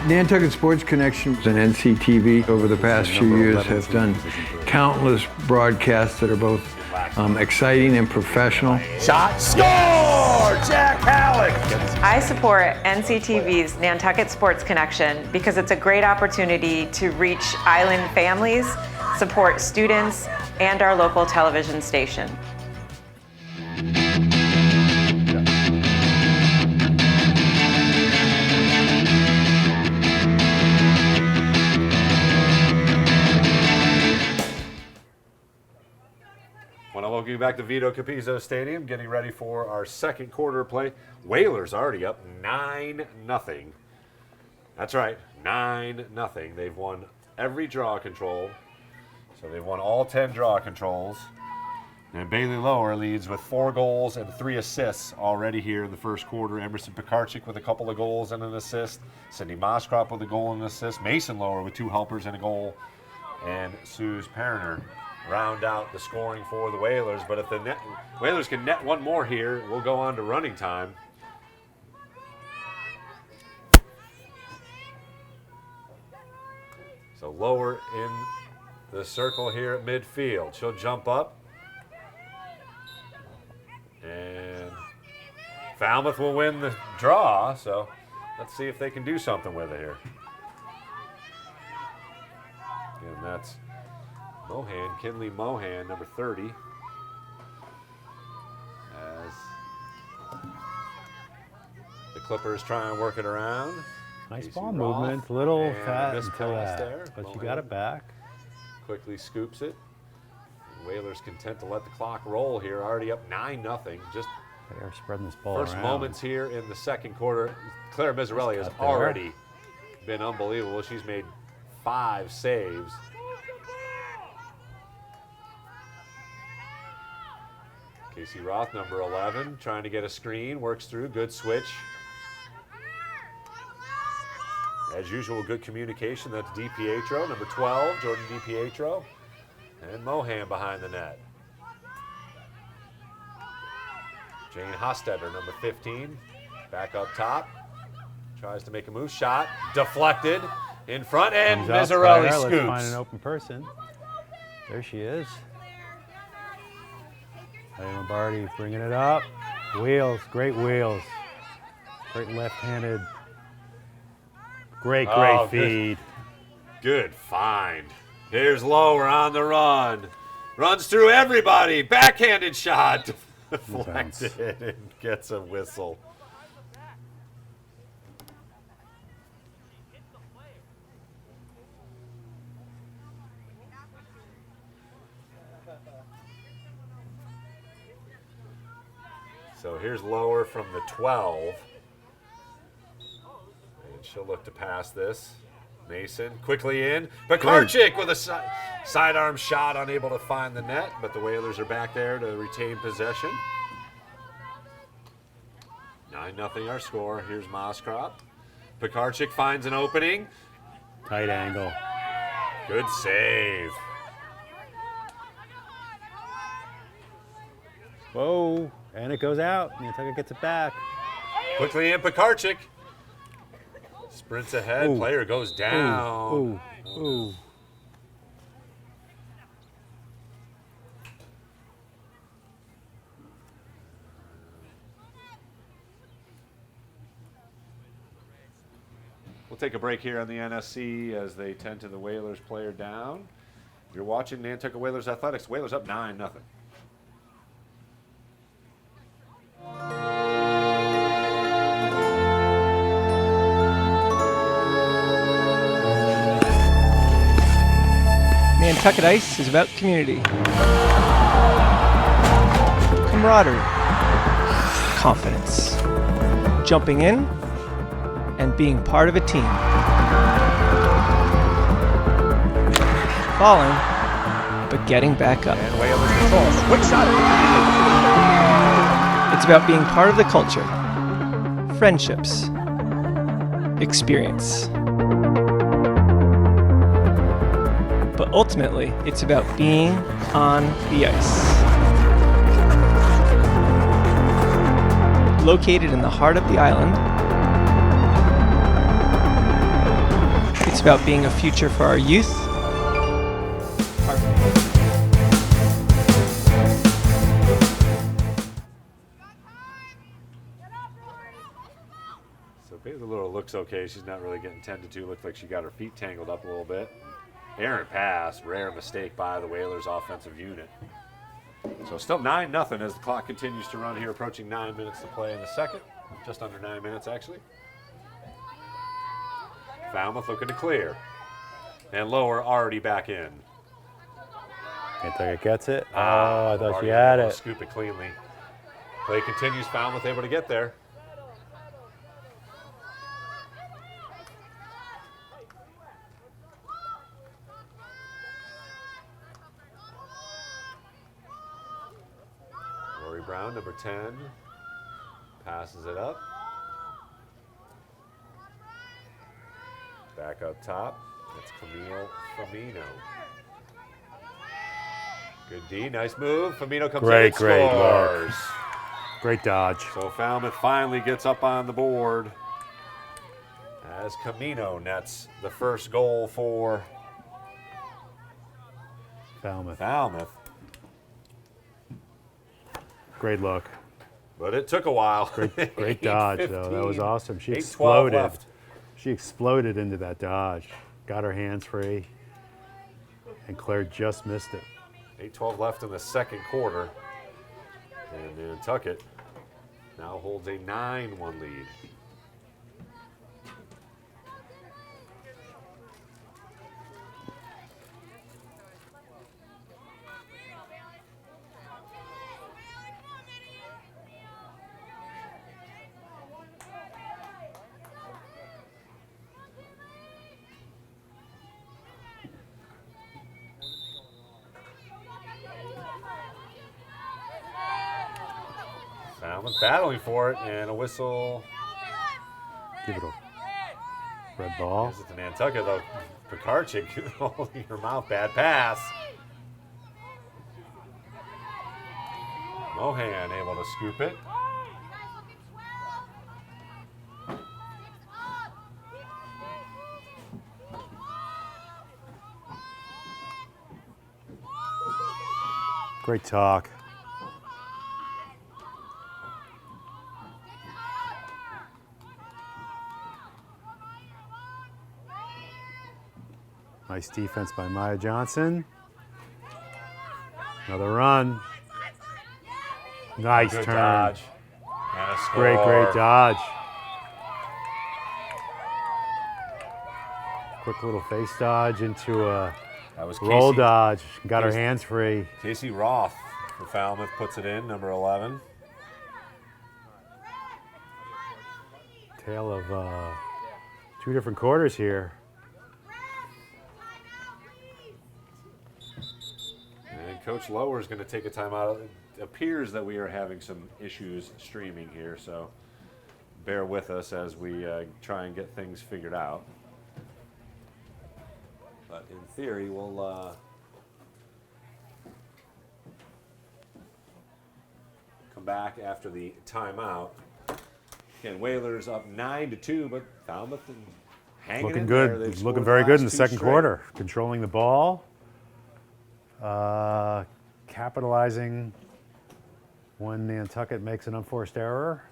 Speaker 14: Nantucket Sports Connection and NCTV over the past few years have done countless broadcasts that are both exciting and professional.
Speaker 8: Shot, score! Jack Halleck!
Speaker 15: I support NCTV's Nantucket Sports Connection because it's a great opportunity to reach island families, support students, and our local television station.
Speaker 12: Welcome back to Vito Capizzo Stadium, getting ready for our second quarter play. Whalers already up 9-0. That's right, 9-0. They've won every draw control. So they've won all 10 draw controls. And Bailey Lower leads with 4 goals and 3 assists already here in the first quarter. Emerson Pekarczyk with a couple of goals and an assist. Cindy Moskrop with a goal and an assist. Mason Lower with 2 helpers and a goal. And Suze Perriner round out the scoring for the Whalers. But if the Whalers can net one more here, we'll go on to running time. So Lower in the circle here at midfield. She'll jump up. And Falmouth will win the draw, so let's see if they can do something with it here. And that's Mohan, Kinley Mohan, number 30. As the Clippers try and work it around.
Speaker 13: Nice
Speaker 12: Casey
Speaker 13: ball
Speaker 12: Roth,
Speaker 13: movement, a little
Speaker 12: and
Speaker 13: fast
Speaker 12: missed
Speaker 13: until
Speaker 12: pass
Speaker 13: that,
Speaker 12: there.
Speaker 13: but you
Speaker 12: Mohan
Speaker 13: got it back.
Speaker 12: quickly scoops it. Whalers content to let the clock roll here, already up 9-0. Just
Speaker 13: They are spreading this ball
Speaker 12: first
Speaker 13: around.
Speaker 12: moments here in the second quarter. Claire Mizzarelli has
Speaker 13: cut there.
Speaker 12: already been unbelievable. She's made 5 saves. Casey Roth, number 11, trying to get a screen, works through, good switch. As usual, good communication. That's DiPietro, number 12, Jordan DiPietro, and Mohan behind the net. Jane Hostetter, number 15, back up top, tries to make a move, shot, deflected, in front, and
Speaker 13: Comes up
Speaker 12: Mizzarelli
Speaker 13: there.
Speaker 12: scoops.
Speaker 13: Let's find an open person. There she is. Hey, Lombardi bringing it up. Wheels, great wheels. Great left-handed. Great feed.
Speaker 12: Good find. Here's Lower on the run. Runs through everybody. Backhanded shot. Deflected and gets a whistle. So here's Lower from the 12. And she'll look to pass this. Mason quickly in. Pekarczyk with a sidearm shot, unable to find the net, but the Whalers are back there to retain possession. 9-0 our score. Here's Moskrop. Pekarczyk finds an opening.
Speaker 13: Tight angle.
Speaker 12: Good save.
Speaker 13: Whoa, and it goes out. Nantucket gets it back.
Speaker 12: Quickly in, Pekarczyk. Sprints ahead,
Speaker 13: Ooh.
Speaker 12: player goes down.
Speaker 13: Ooh, ooh, ooh.
Speaker 12: We'll take a break here on the NSC as they tend to the Whalers player down. You're watching Nantucket Whalers Athletics. Whalers up 9-0.
Speaker 2: Nantucket Ice is about community, camaraderie, confidence, jumping in, and being part of a team. Falling, but getting back up.
Speaker 8: And Whalers control. Quick shot.
Speaker 2: It's about being part of the culture, friendships, experience. But ultimately, it's about being on the ice. Located in the heart of the island, it's about being a future for our youth, our
Speaker 12: So Bailey Little looks okay. She's not really getting tended to. Looks like she got her feet tangled up a little bit. Errant pass, rare mistake by the Whalers offensive unit. So still 9-0 as the clock continues to run here, approaching 9 minutes to play in the second. Just under 9 minutes, actually. Falmouth looking to clear. And Lower already back in.
Speaker 13: Nantucket gets it. Oh, I thought she had it.
Speaker 12: Scoop it cleanly. Play continues, Falmouth able to get there. Brown, number 10, passes it up. Back up top, it's Camille Famino. Good D, nice move. Famino comes in and scores.
Speaker 13: Great dodge.
Speaker 12: So Falmouth finally gets up on the board as Camino nets the first goal for
Speaker 13: Falmouth.
Speaker 12: Falmouth.
Speaker 13: Great look.
Speaker 12: But it took a while.
Speaker 13: Great dodge, though. That was awesome. She
Speaker 12: 8:12
Speaker 13: exploded.
Speaker 12: left.
Speaker 13: She exploded into that dodge. Got her hands free. And Claire just missed it.
Speaker 12: 8:12 left in the second quarter. And Nantucket now holds a 9-1 lead. Falmouth battling for it, and a whistle.
Speaker 13: Give it a red ball.
Speaker 12: Gives it to Nantucket, though. Pekarchik holding her mouth. Bad pass. Mohan able to scoop it.
Speaker 13: Great talk. Nice defense by Maya Johnson. Another run. Nice
Speaker 12: Good
Speaker 13: turn.
Speaker 12: dodge. And a score.
Speaker 13: Great dodge. Quick little face dodge into a roll dodge. Got her hands free.
Speaker 12: Casey Roth for Falmouth puts it in, number 11.
Speaker 13: Tale of two different quarters here.
Speaker 12: And Coach Lower is going to take a timeout. It appears that we are having some issues streaming here, so bear with us as we try and get things figured out. But in theory, we'll come back after the timeout. Again, Whalers up 9-2, but Falmouth hanging
Speaker 13: Looking
Speaker 12: in
Speaker 13: good.
Speaker 12: there. They've
Speaker 13: Looking
Speaker 12: scored
Speaker 13: very
Speaker 12: the
Speaker 13: good in the
Speaker 12: last two
Speaker 13: second
Speaker 12: straight.
Speaker 13: quarter. Controlling the ball. Capitalizing when Nantucket makes an unforced error.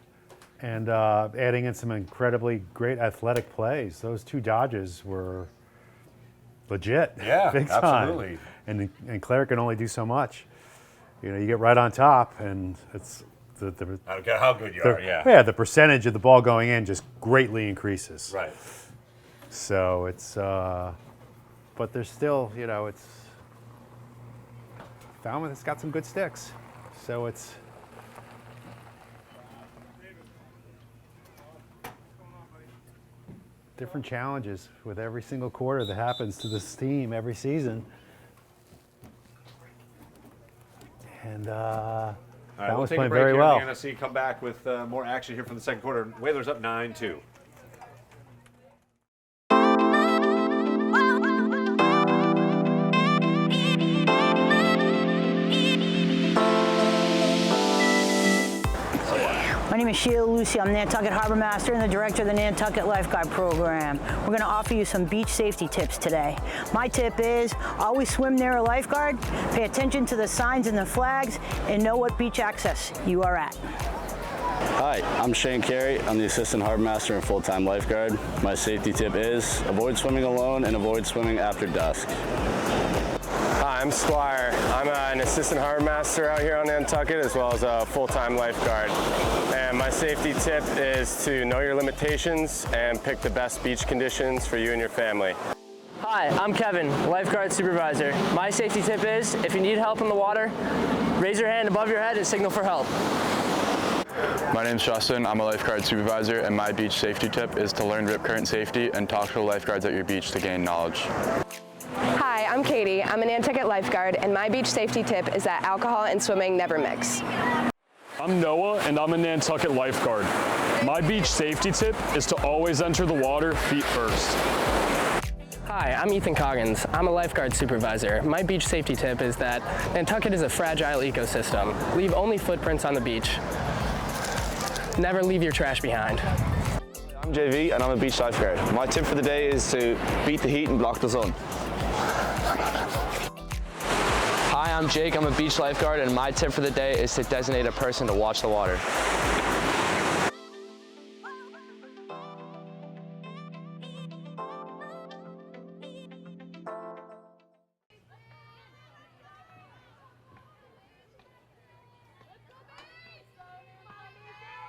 Speaker 13: And adding in some incredibly great athletic plays. Those two dodges were legit.
Speaker 12: Yeah,
Speaker 13: big
Speaker 12: absolutely.
Speaker 13: time. And Claire can only do so much. You know, you get right on top, and it's the
Speaker 12: I don't care how good you are, yeah.
Speaker 13: Yeah, the percentage of the ball going in just greatly increases.
Speaker 12: Right.
Speaker 13: So it's, but there's still, you know, it's Falmouth has got some good sticks. So it's. Different challenges with every single quarter that happens to this team every season. And
Speaker 12: All right, we'll
Speaker 13: Falmouth's
Speaker 12: take a
Speaker 13: playing
Speaker 12: break
Speaker 13: very
Speaker 12: here
Speaker 13: well.
Speaker 12: in the NSC, come back with more action here from the second quarter. Whalers up 9-2.
Speaker 16: My name is Sheila Lucy. I'm Nantucket Harbor Master and the Director of the Nantucket Lifeguard Program. We're going to offer you some beach safety tips today. My tip is always swim near a lifeguard, pay attention to the signs and the flags, and know what beach access you are at.
Speaker 17: Hi, I'm Shane Carey. I'm the Assistant Harbor Master and full-time lifeguard. My safety tip is avoid swimming alone and avoid swimming after dusk.
Speaker 18: Hi, I'm Squire. I'm an assistant harbor master out here on Nantucket as well as a full-time lifeguard. And my safety tip is to know your limitations and pick the best beach conditions for you and your family.
Speaker 19: Hi, I'm Kevin, lifeguard supervisor. My safety tip is if you need help in the water, raise your hand above your head and signal for help.
Speaker 20: My name's Justin. I'm a lifeguard supervisor, and my beach safety tip is to learn rip current safety and talk to the lifeguards at your beach to gain knowledge.
Speaker 21: Hi, I'm Katie. I'm a Nantucket lifeguard, and my beach safety tip is that alcohol and swimming never mix.
Speaker 22: I'm Noah, and I'm a Nantucket lifeguard. My beach safety tip is to always enter the water feet first.
Speaker 19: Hi, I'm Ethan Coggins. I'm a lifeguard supervisor. My beach safety tip is that Nantucket is a fragile ecosystem. Leave only footprints on the beach. Never leave your trash behind.
Speaker 17: I'm JV and I'm a beach lifeguard. My tip for the day is to beat the heat and block the sun.
Speaker 3: I'm Jake. I'm a beach lifeguard, and my tip for the day is to designate a person to watch the water.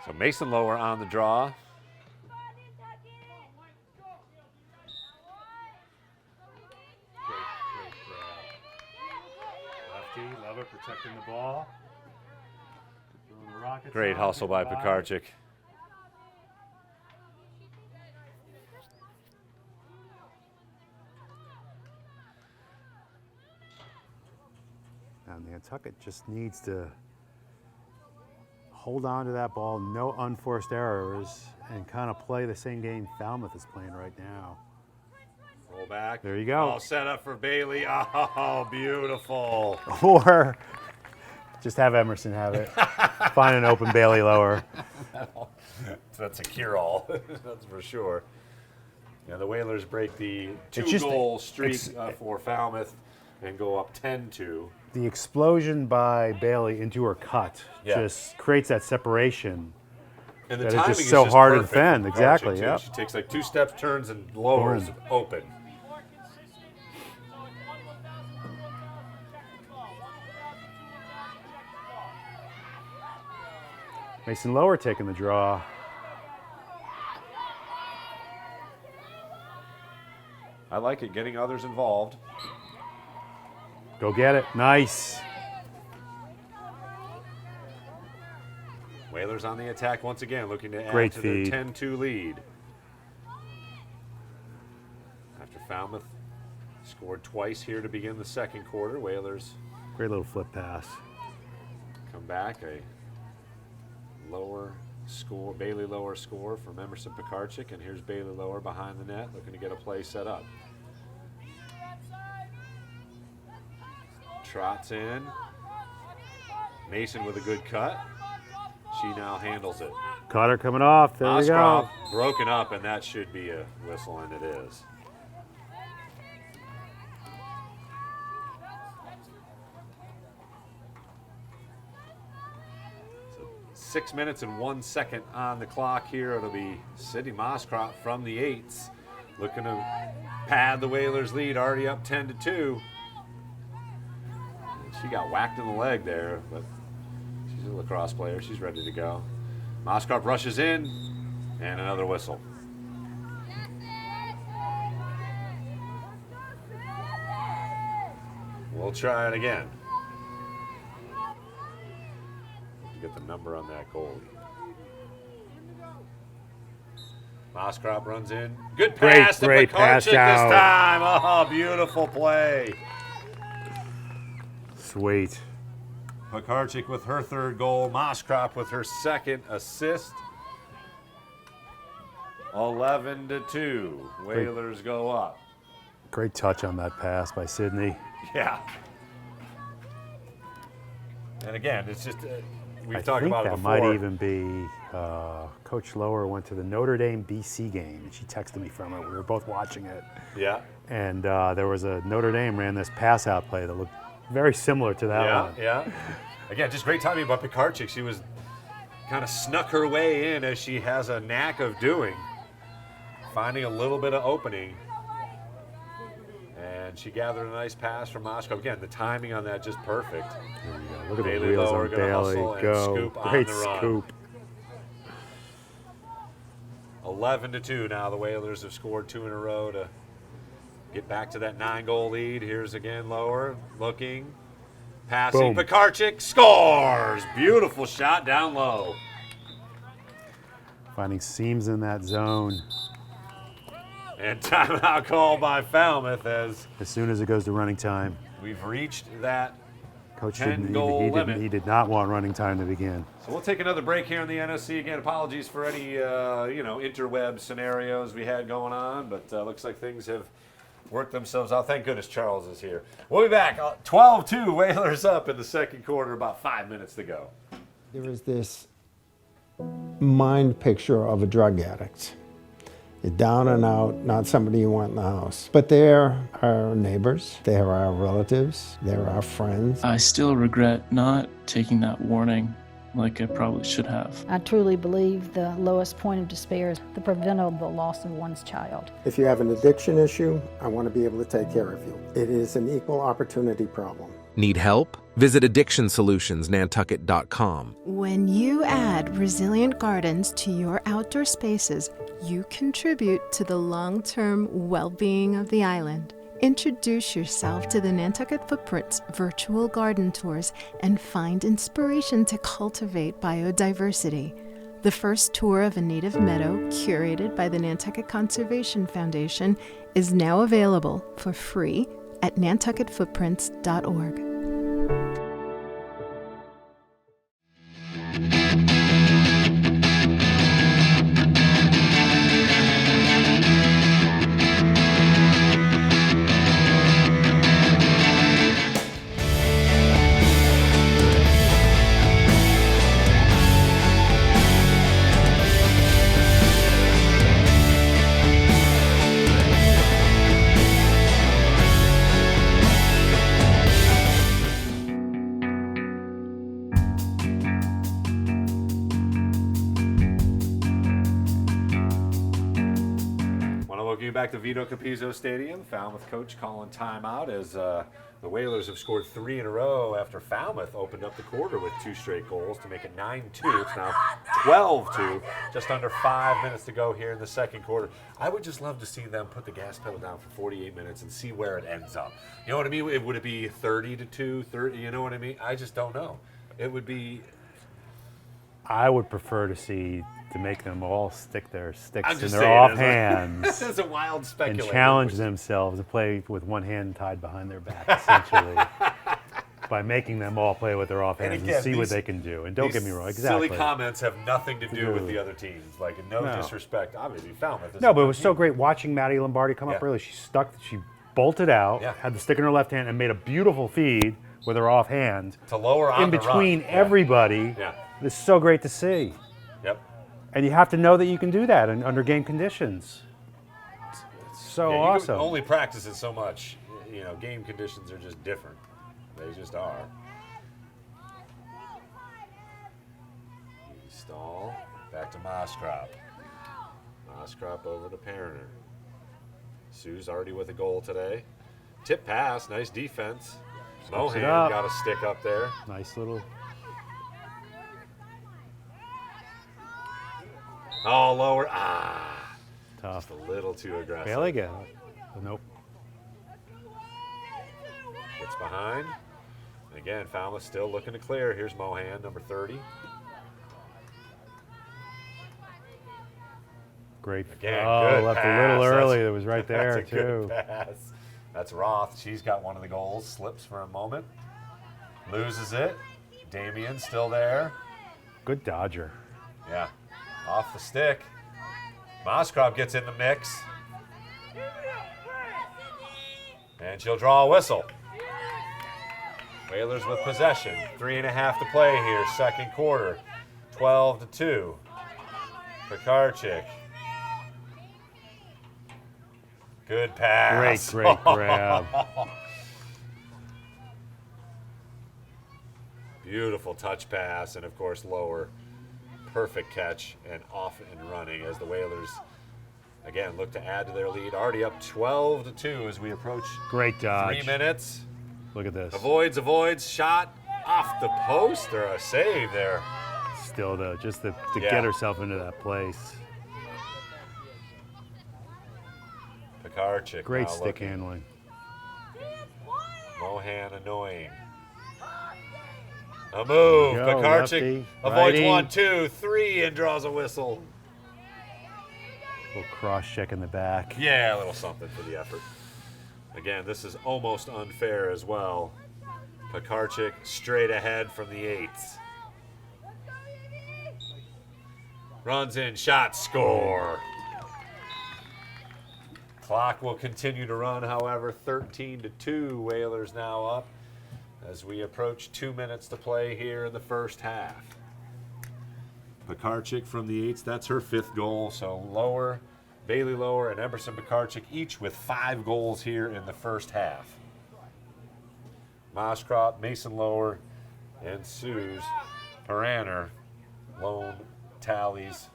Speaker 12: So Mason Lower on the draw.
Speaker 13: Lefty, love it, protecting the ball. Throwing the rockets
Speaker 12: Great
Speaker 13: on,
Speaker 12: hustle by
Speaker 13: getting
Speaker 12: Pekarczyk.
Speaker 13: Now Nantucket just needs to hold on to that ball, no unforced errors, and kind of play the same game Falmouth is playing right now.
Speaker 12: Roll back.
Speaker 13: There you go.
Speaker 12: All set up for Bailey. Oh, beautiful.
Speaker 13: Or just have Emerson have it. Find an open Bailey lower.
Speaker 12: That's a cure-all, that's for sure. Yeah, the Whalers break the
Speaker 13: It's just
Speaker 12: two-goal streak for Falmouth and go up 10-2.
Speaker 13: The explosion by Bailey into her cut just creates that separation.
Speaker 12: And the
Speaker 13: that
Speaker 12: timing
Speaker 13: is just so
Speaker 12: is
Speaker 13: hard to
Speaker 12: perfect
Speaker 13: defend.
Speaker 12: for
Speaker 13: Exactly,
Speaker 12: Pekarczyk, too.
Speaker 13: yeah.
Speaker 12: She takes like 2 steps, turns, and lowers
Speaker 13: Boom.
Speaker 12: open.
Speaker 13: Mason Lower taking the draw.
Speaker 12: I like it, getting others involved.
Speaker 13: Go get it. Nice.
Speaker 12: Whalers on the attack once again, looking to add
Speaker 13: Great
Speaker 12: to
Speaker 13: feed.
Speaker 12: their 10-2 lead. After Falmouth scored twice here to begin the second quarter, Whalers
Speaker 13: Great little flip pass.
Speaker 12: come back. A lower score, Bailey Lower score from Emerson Pekarczyk, and here's Bailey Lower behind the net, looking to get a play set up. Trots in. Mason with a good cut. She now handles it.
Speaker 13: Caught her coming off. There we go.
Speaker 12: Oskrop broken up, and that should be a whistle, and it is. So 6 minutes and 1 second on the clock here. It'll be Sydney Moskrop from the 8s, looking to pad the Whalers' lead, already up 10-2. She got whacked in the leg there, but she's a lacrosse player. She's ready to go. Moskrop rushes in, and another whistle. We'll try it again. To get the number on that goalie. Moskrop runs in. Good pass to
Speaker 13: great pass
Speaker 12: Pekarczyk this
Speaker 13: out.
Speaker 12: time. Oh, beautiful play.
Speaker 13: Sweet.
Speaker 12: Pekarczyk with her 3rd goal. Moskrop with her 2nd assist. 11-2. Whalers go up.
Speaker 13: Great touch on that pass by Sydney.
Speaker 12: Yeah. And again, it's just, we've
Speaker 13: I
Speaker 12: talked
Speaker 13: think
Speaker 12: about it
Speaker 13: that
Speaker 12: before.
Speaker 13: might even be Coach Lower went to the Notre Dame BC game, and she texted me from it. We were both watching it.
Speaker 12: Yeah.
Speaker 13: And there was a Notre Dame ran this pass out play that looked very similar to that one.
Speaker 12: Yeah. Again, just great timing by Pekarczyk. She was kind of snuck her way in, as she has a knack of doing, finding a little bit of opening. And she gathered a nice pass from Moskrop. Again, the timing on that just perfect.
Speaker 13: There you go. Look at
Speaker 12: Bailey
Speaker 13: the wheels
Speaker 12: Lower
Speaker 13: on
Speaker 12: gonna
Speaker 13: Bailey.
Speaker 12: hustle and
Speaker 13: Go.
Speaker 12: scoop on
Speaker 13: Great
Speaker 12: the run.
Speaker 13: scoop.
Speaker 12: 11-2 now. The Whalers have scored 2 in a row to get back to that 9-goal lead. Here's again Lower, looking, passing.
Speaker 13: Boom.
Speaker 12: Pekarczyk scores. Beautiful shot down low.
Speaker 13: Finding seams in that zone.
Speaker 12: And timeout call by Falmouth as
Speaker 13: soon as it goes to running time.
Speaker 12: we've reached that
Speaker 13: Coach
Speaker 12: 10-goal limit.
Speaker 13: he did not want running time to begin.
Speaker 12: So we'll take another break here in the NSC. Again, apologies for any interweb scenarios we had going on, but looks like things have worked themselves out. Thank goodness Charles is here. We'll be back. 12-2, Whalers up in the second quarter, about 5 minutes to go.
Speaker 5: There is this mind picture of a drug addict. You're down and out, not somebody you want in the house. But they're our neighbors, they're our relatives, they're our friends.
Speaker 7: I still regret not taking that warning like I probably should have.
Speaker 23: I truly believe the lowest point of despair is the preventable loss of one's child.
Speaker 5: If you have an addiction issue, I want to be able to take care of you. It is an equal opportunity problem.
Speaker 24: Need help? Visit addictionsolutionsnantucket.com.
Speaker 25: When you add resilient gardens to your outdoor spaces, you contribute to the long-term well-being of the island. Introduce yourself to the Nantucket Footprints virtual garden tours and find inspiration to cultivate biodiversity. The first tour of a native meadow, curated by the Nantucket Conservation Foundation, is now available for free at nantucketfootprints.org.
Speaker 12: Back to Vito Capizzo Stadium. Falmouth coach calling timeout as the Whalers have scored 3 in a row after Falmouth opened up the quarter with 2 straight goals to make it 9-2. It's now 12-2. Just under 5 minutes to go here in the second quarter. I would just love to see them put the gas pedal down for 48 minutes and see where it ends up. You know what I mean? Would it be 30-2, 30? You know what I mean? I just don't know. It would be.
Speaker 13: I would prefer to make them all stick their sticks in their
Speaker 12: saying,
Speaker 13: offhands.
Speaker 12: That's a wild speculation.
Speaker 13: And challenge themselves to play with one hand tied behind their back, essentially, by making them all play with their offhands and see what they can do. And don't get me wrong, exactly.
Speaker 12: Silly comments have nothing to do with the other teams. Like, no disrespect, obviously, Falmouth.
Speaker 13: No, but it was so great watching Maddie Lombardi come up early. She bolted out, had the stick in her left hand, and made a beautiful feed with her offhand.
Speaker 12: To lower on
Speaker 13: in between everybody.
Speaker 12: Yeah.
Speaker 13: It's so great to see.
Speaker 12: Yep.
Speaker 13: And you have to know that you can do that under game conditions. It's so awesome.
Speaker 12: You can only practice it so much. You know, game conditions are just different. They just are. Stall. Back to Moskrop. Moskrop over to Perner. Sue's already with a goal today. Tip pass. Nice defense. Mohan got a stick up there.
Speaker 13: Nice little.
Speaker 12: Oh, lower.
Speaker 13: Tough.
Speaker 12: Just a little too aggressive.
Speaker 13: Bailey got it. Nope.
Speaker 12: Gets behind. Again, Falmouth still looking to clear. Here's Mohan, number 30.
Speaker 13: Great.
Speaker 12: Again,
Speaker 13: good left
Speaker 12: pass.
Speaker 13: a little early. That was right there,
Speaker 12: that's a
Speaker 13: too.
Speaker 12: Good pass. That's Roth. She's got one of the goals. Slips for a moment. Loses it. Damian still there.
Speaker 13: Good dodger.
Speaker 12: Yeah. Off the stick. Moskrop gets in the mix. And she'll draw a whistle. Whalers with possession. 3.5 to play here, second quarter. 12-2. Pekarczyk. Good pass.
Speaker 13: Great grab.
Speaker 12: Beautiful touch pass, and of course lower. Perfect catch and off and running as the Whalers again look to add to their lead. Already up 12-2 as we approach.
Speaker 13: Great dodge.
Speaker 12: 3 minutes.
Speaker 13: Look at this.
Speaker 12: Avoids, shot off the post or a save there.
Speaker 13: Still though, just to get herself into that place.
Speaker 12: Pekarczyk.
Speaker 13: Great stick handling.
Speaker 12: Mohan annoying. A move. Pekarczyk avoids 1, 2, 3 and draws a whistle.
Speaker 13: Little cross check in the back.
Speaker 12: Yeah, a little something for the effort. Again, this is almost unfair as well. Pekarczyk straight ahead from the 8th. Runs in, shot, score. Clock will continue to run, however, 13-2. Whalers now up as we approach 2 minutes to play here in the first half. Pekarczyk from the 8th, that's her 5th goal, so lower Bailey Lower and Emerson Pekarchik, each with 5 goals here in the first half. Moshcrop, Mason Lower, and Suze Haraner lone tallies.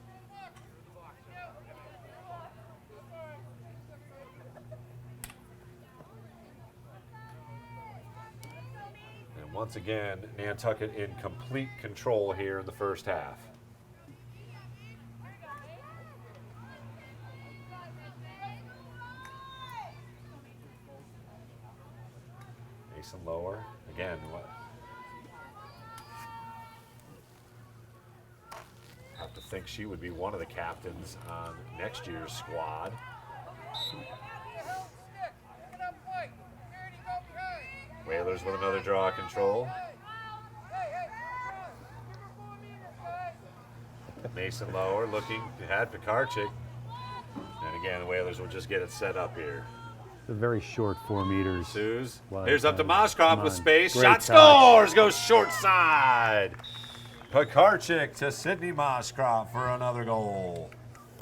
Speaker 12: And once again, Nantucket in complete control here in the first half. Mason Lower, again, have to think she would be one of the captains on next year's squad. Whalers with another draw control. Mason Lower looking, had Pekarchik. And again, the Whalers will just get it set up here.
Speaker 13: It's a very short 4 meters.
Speaker 12: Suze.
Speaker 13: Wide
Speaker 12: Here's up to
Speaker 13: side.
Speaker 12: Moshcrop with space.
Speaker 13: Great
Speaker 12: Shot
Speaker 13: touch.
Speaker 12: scores, goes short side. Pekarchik to Sydney Moshcrop for another goal.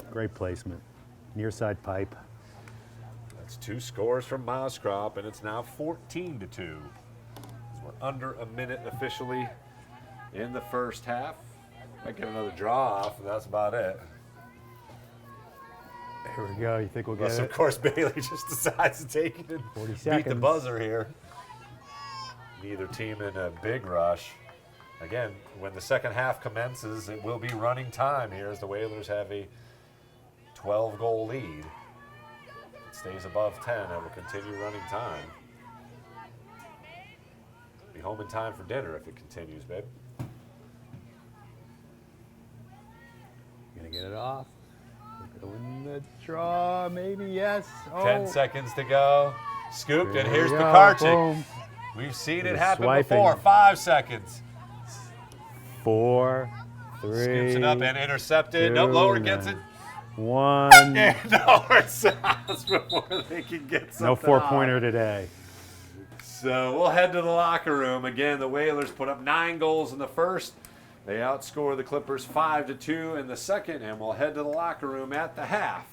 Speaker 13: Great placement. Near side pipe.
Speaker 12: That's 2 scores from Moshcrop, and it's now 14-2. As we're under a minute officially in the first half. Might get another draw off, and that's about it.
Speaker 13: Here we go. You think we'll get
Speaker 12: Unless,
Speaker 13: it?
Speaker 12: of course, Bailey just decides to take it and
Speaker 13: 40
Speaker 12: beat the
Speaker 13: seconds.
Speaker 12: buzzer here. Neither team in a big rush. Again, when the second half commences, it will be running time here as the Whalers have a 12-goal lead. If it stays above 10, it will continue running time. Be home in time for dinner if it continues, babe.
Speaker 13: Gonna get it off. We're going the draw, maybe, yes.
Speaker 12: 10 seconds to go. Scooped, and
Speaker 13: There
Speaker 12: here's
Speaker 13: we go.
Speaker 12: Pekarchik.
Speaker 13: Boom.
Speaker 12: We've seen it
Speaker 13: Just
Speaker 12: happen
Speaker 13: swiping.
Speaker 12: before. 5 seconds.
Speaker 13: 4, 3.
Speaker 12: Scoops it up and intercepted.
Speaker 13: 2,
Speaker 12: Nope, Lower gets it.
Speaker 13: 1.
Speaker 12: And Lower stops before they can get something
Speaker 13: No
Speaker 12: off.
Speaker 13: 4-pointer today.
Speaker 12: So we'll head to the locker room. Again, the Whalers put up 9 goals in the first. They outscore the Clippers 5-2 in the second, and we'll head to the locker room at the half.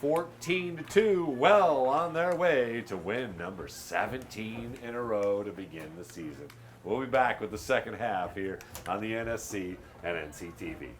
Speaker 12: 14-2, well on their way to win number 17 in a row to begin the season. We'll be back with the second half here on the NSC and NCTV.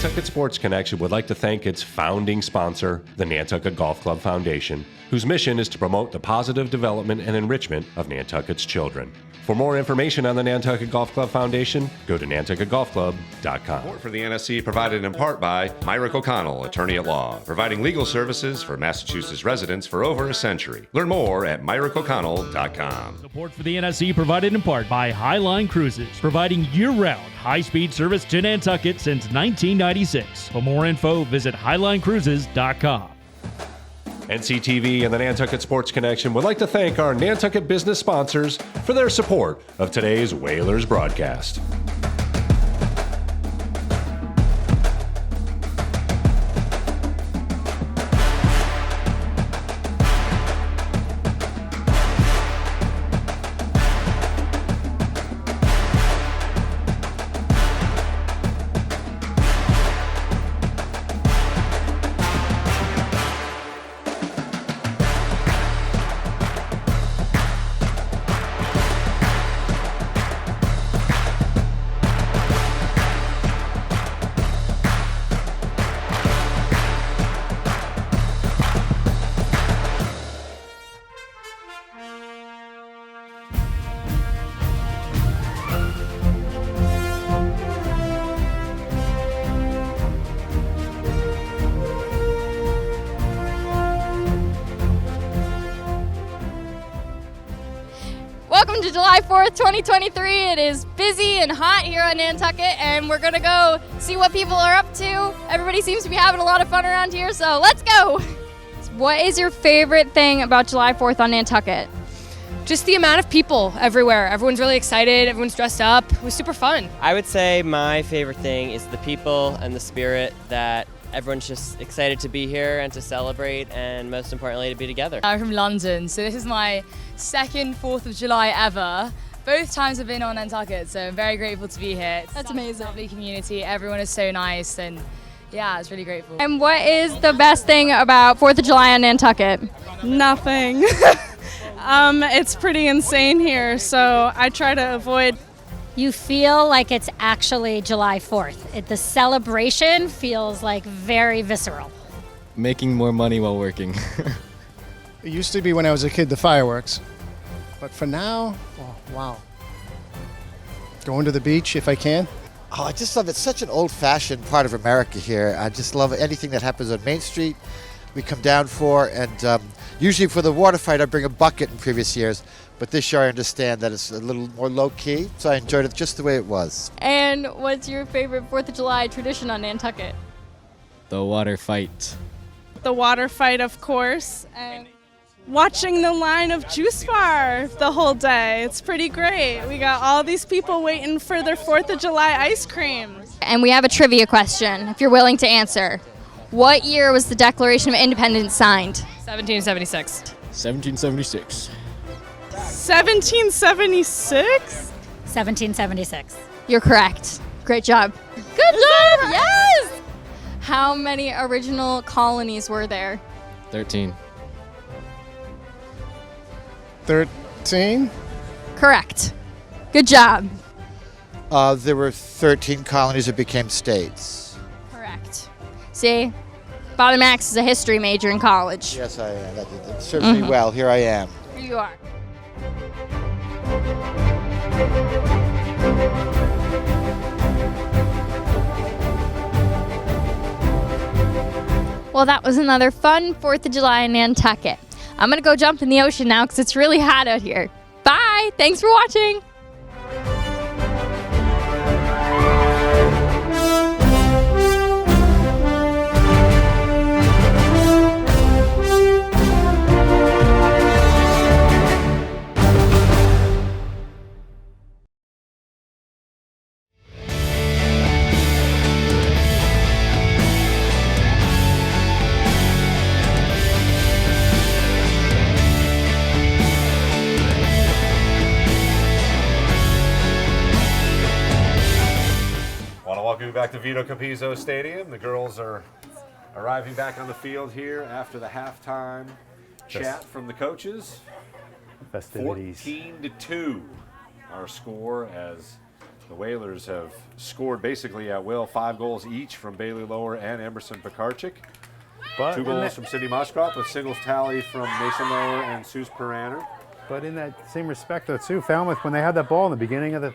Speaker 9: Nantucket Sports Connection would like to thank its founding sponsor, the Nantucket Golf Club Foundation, whose mission is to promote the positive development and enrichment of Nantucket's children. For more information on the Nantucket Golf Club Foundation, go to nantucketgolfclub.com. Support for the NSC provided in part by Myrick O'Connell, attorney at law, providing legal services for Massachusetts residents for over a century. Learn more at myrickoconnell.com.
Speaker 11: Support for the NSC provided in part by Highline Cruises, providing year-round high-speed service to Nantucket since 1996. For more info, visit highlinecruises.com.
Speaker 9: NCTV and the Nantucket Sports Connection would like to thank our Nantucket business sponsors for their support of today's Whalers broadcast.
Speaker 1: July 4th, 2023. It is busy and hot here on Nantucket, and we're gonna go see what people are up to. Everybody seems to be having a lot of fun around here, so let's go. What is your favorite thing about July 4th on Nantucket?
Speaker 4: Just the amount of people everywhere. Everyone's really excited, everyone's dressed up. It was super fun.
Speaker 6: I would say my favorite thing is the people and the spirit that everyone's just excited to be here and to celebrate, and most importantly to be together.
Speaker 10: I'm from London, so this is my second 4th of July ever. Both times I've been on Nantucket, so I'm very grateful to be here. That's amazing. Lovely community, everyone is so nice, and yeah, it's really grateful.
Speaker 1: And what is the best thing about 4th of July on Nantucket?
Speaker 24: Nothing. It's pretty insane here, so I try to avoid.
Speaker 26: You feel like it's actually July 4th. The celebration feels like very visceral.
Speaker 27: Making more money while working.
Speaker 28: It used to be when I was a kid, the fireworks. But for now, oh, wow. Going to the beach if I can.
Speaker 29: Oh, I just love it. It's such an old-fashioned part of America here. I just love anything that happens on Main Street. We come down for, and usually for the water fight, I bring a bucket in previous years. But this year I understand that it's a little more low-key, so I enjoyed it just the way it was.
Speaker 1: And what's your favorite 4th of July tradition on Nantucket?
Speaker 27: The water fight.
Speaker 24: The water fight, of course, and watching the line of Juice Bar the whole day. It's pretty great. We got all these people waiting for their 4th of July ice cream.
Speaker 1: And we have a trivia question, if you're willing to answer. What year was the Declaration of Independence signed?
Speaker 4: 1776.
Speaker 27: 1776.
Speaker 24: 1776?
Speaker 26: 1776.
Speaker 1: You're correct. Great job. Good job! Yes! How many original colonies were there?
Speaker 27: 13.
Speaker 28: 13?
Speaker 1: Correct. Good job.
Speaker 29: There were 13 colonies that became states.
Speaker 1: Correct. See? Bottom Max is a history major in college.
Speaker 29: Yes, I am. That serves me well. Here I am.
Speaker 1: Here you are. Well, that was another fun 4th of July in Nantucket. I'm going to go jump in the ocean now because it's really hot out here. Bye! Thanks for watching!
Speaker 12: Welcome back to Vito Capizzo Stadium. The girls are arriving back on the field here after the halftime chat from the coaches.
Speaker 13: Festivities.
Speaker 12: 14-2 our score, as the Whalers have scored basically at will, 5 goals each from Bailey Lower and Emerson Pekarchik.
Speaker 13: But
Speaker 12: 2 goals from Cindy Muscrop, a singles tally from Mason Lower and Suze Paraner.
Speaker 13: But in that same respect, though, too, Falmouth, when they had that ball in the beginning of the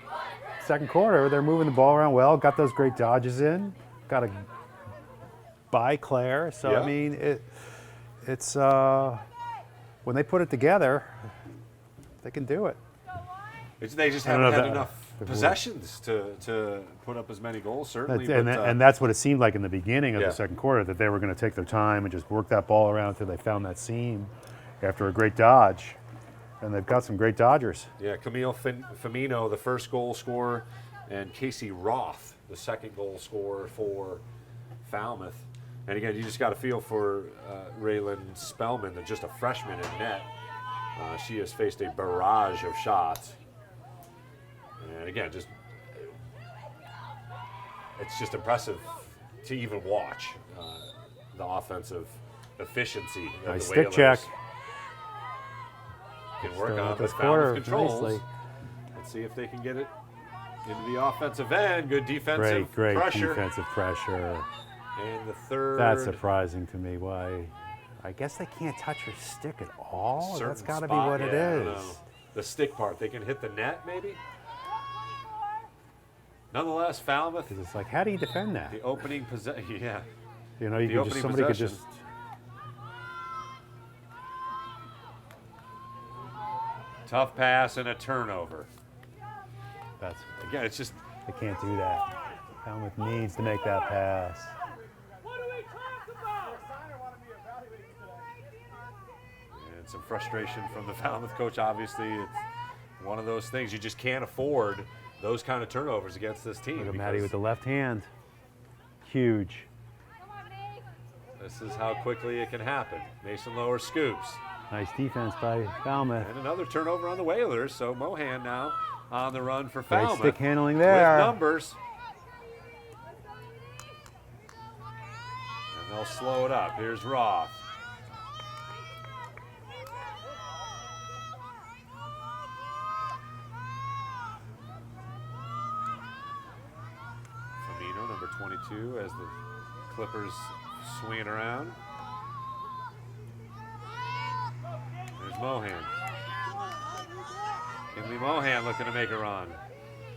Speaker 13: second quarter, they're moving the ball around well, got those great dodges in, got a by Claire. So, yeah. I mean, it's when they put it together, they can do it.
Speaker 12: They just haven't had enough possessions to put up as many goals, certainly.
Speaker 13: And that's what it seemed like in the beginning of the second quarter, that they were going to take their time and just work that ball around until they found that seam after a great dodge. And they've got some great dodgers.
Speaker 12: Yeah, Camille Femino, the first goal scorer, and Casey Roth, the second goal scorer for Falmouth. And again, you just got to feel for Raylan Spellman, just a freshman in net. She has faced a barrage of shots. And again, it's just impressive to even watch the offensive efficiency of
Speaker 13: nice
Speaker 12: the
Speaker 13: stick
Speaker 12: Whalers.
Speaker 13: check.
Speaker 12: Can work on the Falmouth controls. Nicely. Let's see if they can get it into the offensive end. Good defensive
Speaker 13: great
Speaker 12: pressure.
Speaker 13: Defensive pressure.
Speaker 12: And the third.
Speaker 13: That's surprising to me. Why? I guess they can't touch her stick at all. That's got to be what it is.
Speaker 12: The stick part. They can hit the net, maybe. Nonetheless, Falmouth.
Speaker 13: It's like, how do you defend that?
Speaker 12: The opening possession. Yeah.
Speaker 13: You know, you could just, somebody could just.
Speaker 12: Tough pass and a turnover.
Speaker 13: That's
Speaker 12: Again, it's just
Speaker 13: they can't do that. Falmouth needs to make that pass.
Speaker 12: and some frustration from the Falmouth coach. Obviously, it's one of those things you just can't afford those kind of turnovers against this team.
Speaker 13: Look at Maddie with the left hand. Huge.
Speaker 12: This is how quickly it can happen. Mason Lower scoops.
Speaker 13: Nice defense by Falmouth.
Speaker 12: And another turnover on the Whalers, so Mohan now on the run for
Speaker 13: Great
Speaker 12: Falmouth.
Speaker 13: stick handling there.
Speaker 12: With numbers. And they'll slow it up. Here's Roth. Firmino, number 22, as the Clippers swing it around. There's Mohan. Kinley Mohan looking to make a run.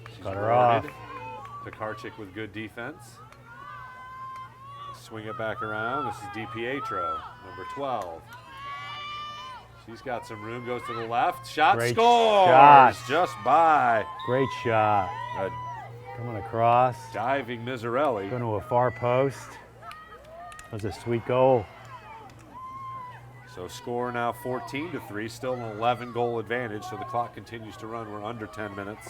Speaker 12: She's
Speaker 13: Cut her off.
Speaker 12: Pekarczyk with good defense. Swing it back around. This is DiPietro, number 12. She's got some room, goes to the left. Shot,
Speaker 13: Great
Speaker 12: scores!
Speaker 13: shot.
Speaker 12: Just by.
Speaker 13: Great shot. Coming across.
Speaker 12: Diving Miserelli.
Speaker 13: Going to a far post. That was a sweet goal.
Speaker 12: So score now 14-3, still an 11-goal advantage, so the clock continues to run. We're under 10 minutes.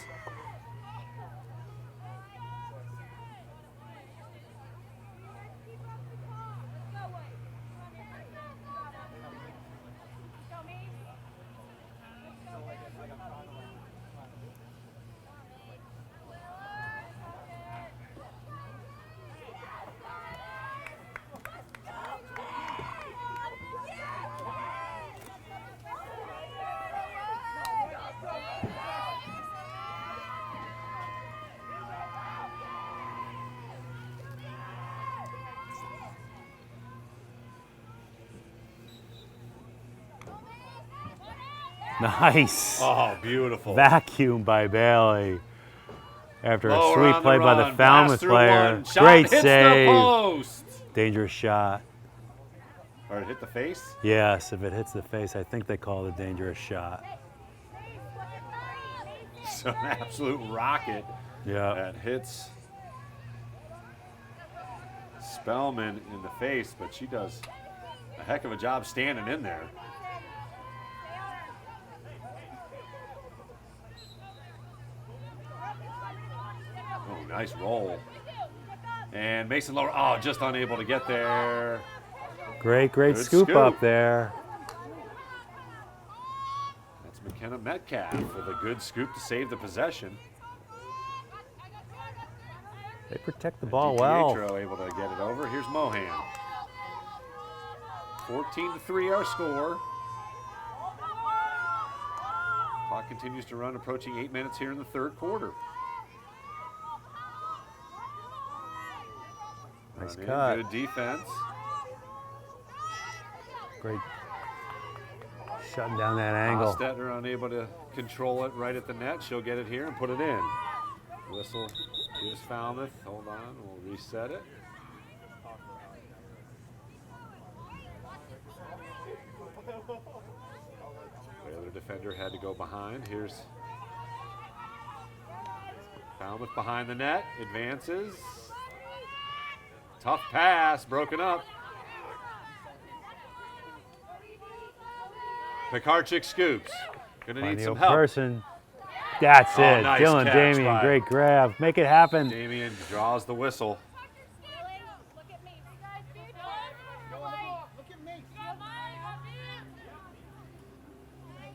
Speaker 13: Nice.
Speaker 12: Oh, beautiful.
Speaker 13: Vacuum by Bailey. After a
Speaker 12: Lower
Speaker 13: sweet
Speaker 12: on
Speaker 13: play
Speaker 12: the
Speaker 13: by the
Speaker 12: run,
Speaker 13: Falmouth
Speaker 12: blast through
Speaker 13: player.
Speaker 12: one. Shot
Speaker 13: Great
Speaker 12: hits
Speaker 13: save.
Speaker 12: the post.
Speaker 13: Dangerous shot.
Speaker 12: Or it hit the face?
Speaker 13: Yes, if it hits the face, I think they call it a dangerous shot.
Speaker 12: So an absolute rocket.
Speaker 13: Yeah.
Speaker 12: That hits Spellman in the face, but she does a heck of a job standing in there. Oh, nice roll. And Mason Lower, oh, just unable to get there.
Speaker 13: Great
Speaker 12: Good
Speaker 13: scoop up there.
Speaker 12: That's McKenna Metcalf with a good scoop to save the possession.
Speaker 13: They protect the ball well.
Speaker 12: DiPietro able to get it over. Here's Mohan. 14-3 our score. Clock continues to run, approaching 8 minutes here in the third quarter.
Speaker 13: Nice
Speaker 12: Run in,
Speaker 13: cut.
Speaker 12: good defense.
Speaker 13: Great. Shutting down that angle.
Speaker 12: Hostetler unable to control it right at the net. She'll get it here and put it in. Whistle gives Falmouth. Hold on, we'll reset it. The other defender had to go behind. Here's Falmouth behind the net, advances. Tough pass, broken up. Pekarczyk scoops. Gonna need some help.
Speaker 13: Person. That's
Speaker 12: Oh,
Speaker 13: it.
Speaker 12: nice
Speaker 13: Dylan
Speaker 12: catch
Speaker 13: Damien,
Speaker 12: by-
Speaker 13: great grab. Make it happen.
Speaker 12: Damien draws the whistle.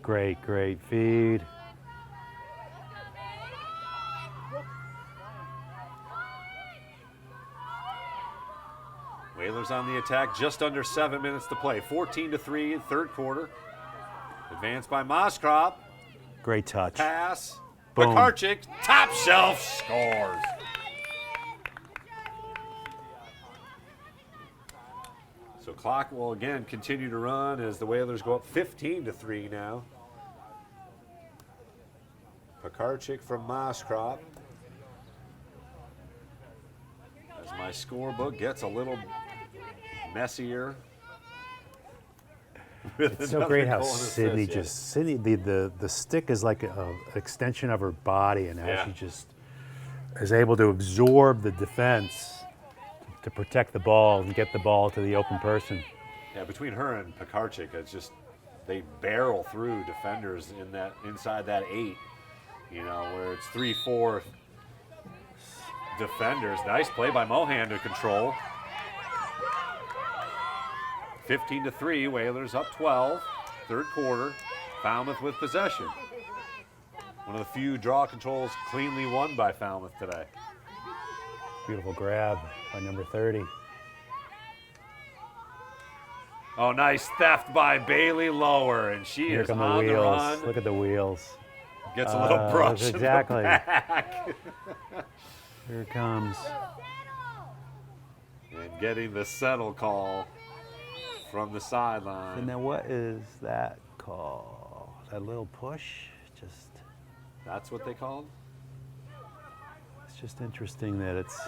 Speaker 13: Great feed.
Speaker 12: Whalers on the attack, just under 7 minutes to play. 14-3, third quarter. Advanced by Moskrop.
Speaker 13: Great touch.
Speaker 12: Pass.
Speaker 13: Boom.
Speaker 12: Pekarczyk, top shelf, scores. So clock will again continue to run as the Whalers go up 15-3 now. Pekarczyk from Moskrop. As my scorebook gets a little messier. with
Speaker 13: It's so
Speaker 12: another
Speaker 13: great how
Speaker 12: goal and
Speaker 13: Sydney
Speaker 12: assist, yeah.
Speaker 13: just Sydney the stick is like an extension of her body, and how
Speaker 12: Yeah.
Speaker 13: she just is able to absorb the defense to protect the ball and get the ball to the open person.
Speaker 12: Yeah, between her and Pekarczyk, it's just they barrel through defenders in that inside that 8. You know, where it's 3-4 defenders. Nice play by Mohan to control. 15-3, Whalers up 12. Third quarter, Falmouth with possession. One of the few draw controls cleanly won by Falmouth today.
Speaker 13: Beautiful grab by number 30.
Speaker 12: Oh, nice theft by Bailey Lower, and she
Speaker 13: Here
Speaker 12: is
Speaker 13: come the
Speaker 12: on the
Speaker 13: wheels.
Speaker 12: run.
Speaker 13: Look at the wheels.
Speaker 12: Gets a little brush
Speaker 13: Exactly.
Speaker 12: in the back.
Speaker 13: Here it comes.
Speaker 12: And getting the settle call from the sideline.
Speaker 13: And then what is that call? That little push? Just.
Speaker 12: That's what they called?
Speaker 13: It's just interesting that it's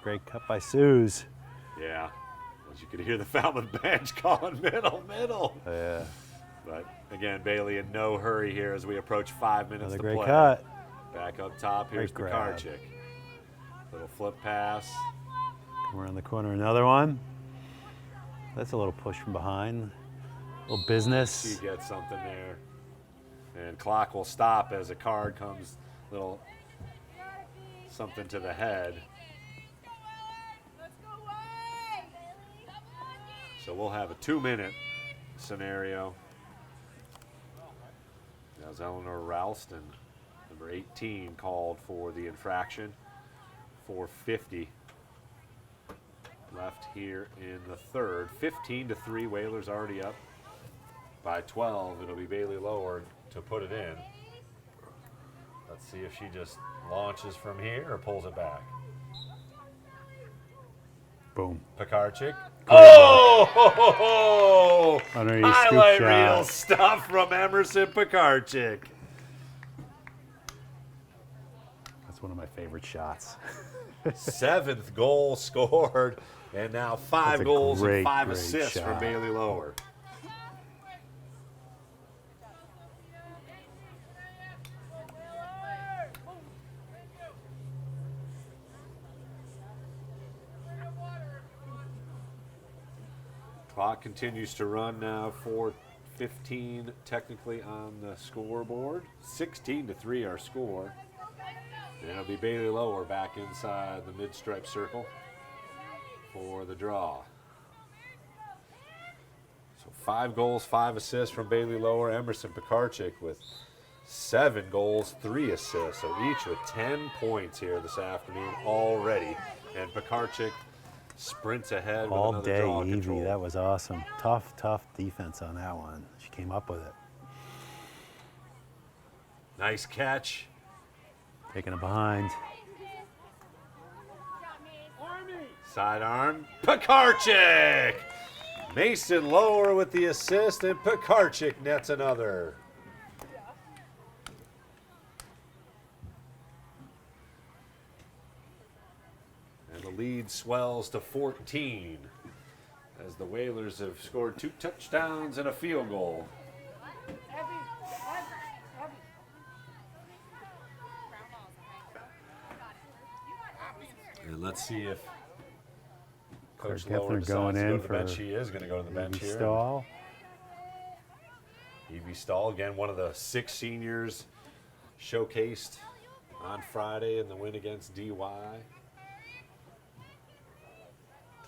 Speaker 13: great cut by Suze.
Speaker 12: Yeah. As you could hear the Falmouth bench calling middle.
Speaker 13: Yeah.
Speaker 12: But again, Bailey in no hurry here as we approach 5 minutes
Speaker 13: Another
Speaker 12: to
Speaker 13: great
Speaker 12: play.
Speaker 13: cut.
Speaker 12: Back up top, here's
Speaker 13: Great grab.
Speaker 12: Pekarczyk. Little flip pass.
Speaker 13: Come around the corner, another one. That's a little push from behind. A little business.
Speaker 12: She gets something there. And clock will stop as a card comes, little something to the head. So we'll have a 2-minute scenario. That was Eleanor Ralston, number 18, called for the infraction. 4:50 left here in the third. 15-3, Whalers already up by 12. It'll be Bailey Lower to put it in. Let's see if she just launches from here or pulls it back.
Speaker 13: Boom.
Speaker 12: Pekarczyk.
Speaker 13: Great
Speaker 12: Oh!
Speaker 13: Underneath scoop
Speaker 12: Highlight
Speaker 13: shot.
Speaker 12: reel stuff from Emerson Pekarczyk.
Speaker 13: That's one of my favorite shots.
Speaker 12: 7th goal scored, and now 5
Speaker 13: That's a
Speaker 12: goals and
Speaker 13: great,
Speaker 12: 5
Speaker 13: great
Speaker 12: assists for
Speaker 13: shot.
Speaker 12: Bailey Lower. Clock continues to run now. 4:15 technically on the scoreboard. 16-3 our score. And it'll be Bailey Lower back inside the mid-stripe circle for the draw. So 5 goals, 5 assists from Bailey Lower. Emerson Pekarczyk with 7 goals, 3 assists. So each with 10 points here this afternoon already. And Pekarczyk sprints ahead with
Speaker 13: All
Speaker 12: another
Speaker 13: day,
Speaker 12: draw
Speaker 13: Evie.
Speaker 12: control.
Speaker 13: That was awesome. Tough defense on that one. She came up with it.
Speaker 12: Nice catch.
Speaker 13: Taking it behind.
Speaker 12: Sidearm, Pekarczyk! Mason Lower with the assist, and Pekarczyk nets another. And the lead swells to 14 as the Whalers have scored 2 touchdowns and a field goal. And let's see if Coach Lower decides
Speaker 13: going
Speaker 12: to go
Speaker 13: in
Speaker 12: to the bench.
Speaker 13: for
Speaker 12: She is going to go to the bench
Speaker 13: Evie
Speaker 12: here.
Speaker 13: Stahl.
Speaker 12: Evie Stahl, again, one of the 6 seniors showcased on Friday in the win against DY.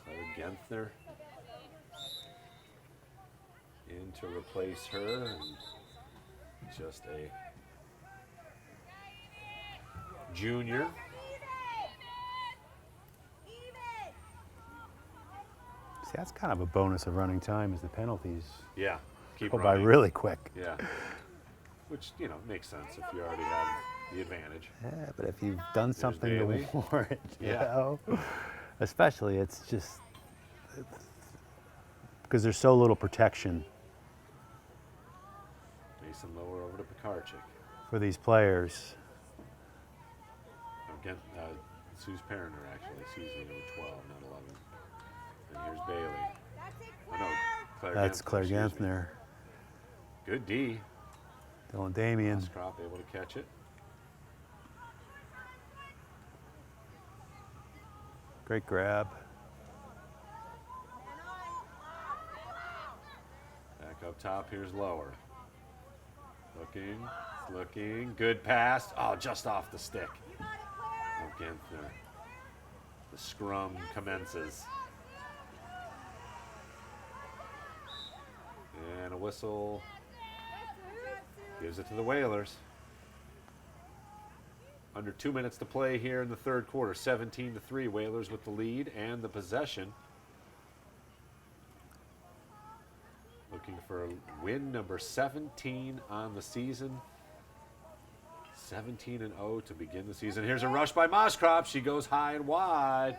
Speaker 12: Claire Genthner in to replace her, and just a junior.
Speaker 13: See, that's kind of a bonus of running time is the penalties.
Speaker 12: Yeah, keep
Speaker 13: go by
Speaker 12: running.
Speaker 13: really quick.
Speaker 12: Yeah, which, you know, makes sense if you already have the advantage.
Speaker 13: Yeah, but if you've done something
Speaker 12: Bailey.
Speaker 13: to warrant, you
Speaker 12: Yeah.
Speaker 13: know, especially it's just because there's so little protection
Speaker 12: Mason Lower over to Pekarczyk.
Speaker 13: for these players.
Speaker 12: Again, Suze Perriner, actually, excuse me, number 12, not 11. And here's Bailey. Oh, no,
Speaker 13: That's Claire
Speaker 12: excuse me.
Speaker 13: Ganthner.
Speaker 12: Good D.
Speaker 13: Dylan Damian.
Speaker 12: Crop able to catch it.
Speaker 13: Great grab.
Speaker 12: Back up top, here's Lower. Looking, good pass. Oh, just off the stick. Again, the scrum commences. And a whistle gives it to the Whalers. Under 2 minutes to play here in the third quarter. 17-3, Whalers with the lead and the possession. Looking for win number 17 on the season. 17-0 to begin the season. Here's a rush by Moskrop. She goes high and wide.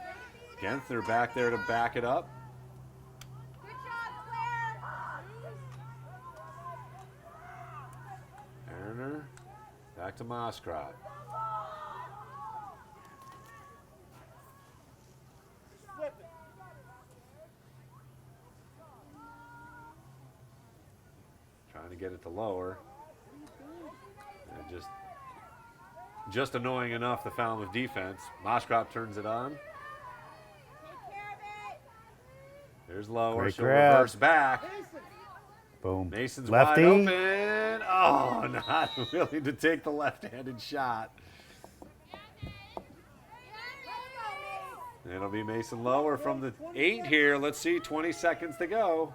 Speaker 12: Genther back there to back it up. Erner back to Moskrop. Trying to get it to Lower. And just annoying enough, the Falmouth defense. Moskrop turns it on. There's Lower.
Speaker 13: Great
Speaker 12: She'll
Speaker 13: grab.
Speaker 12: reverse back.
Speaker 13: Boom.
Speaker 12: Mason's
Speaker 13: Lefty.
Speaker 12: wide open. Oh, not willing to take the left-handed shot. It'll be Mason Lower from the 8 here. Let's see, 20 seconds to go.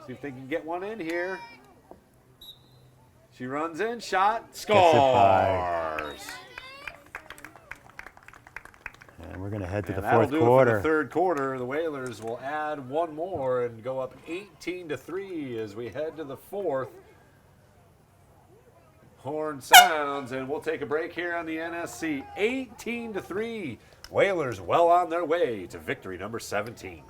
Speaker 12: See if they can get one in here. She runs in, shot, scores.
Speaker 13: And we're going to head to the
Speaker 12: That'll
Speaker 13: fourth
Speaker 12: do
Speaker 13: quarter.
Speaker 12: it for the third quarter. The Whalers will add one more and go up 18-3 as we head to the fourth. Horn sounds, and we'll take a break here on the NSC. 18-3. Whalers well on their way to victory number 17.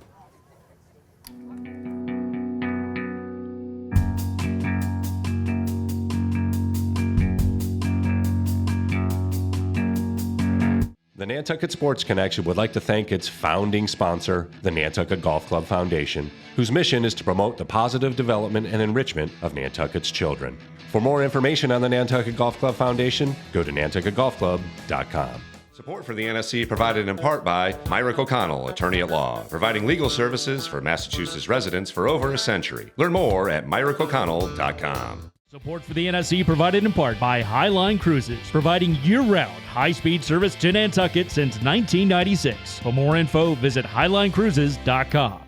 Speaker 9: The Nantucket Sports Connection would like to thank its founding sponsor, the Nantucket Golf Club Foundation, whose mission is to promote the positive development and enrichment of Nantucket's children. For more information on the Nantucket Golf Club Foundation, go to nantucketgolfclub.com.
Speaker 12: Support for the NSC provided in part by Myrick O'Connell, attorney at law, providing legal services for Massachusetts residents for over a century. Learn more at myrickoconnell.com.
Speaker 11: Support for the NSC provided in part by Highline Cruises, providing year-round high-speed service to Nantucket since 1996. For more info, visit highlinecruises.com.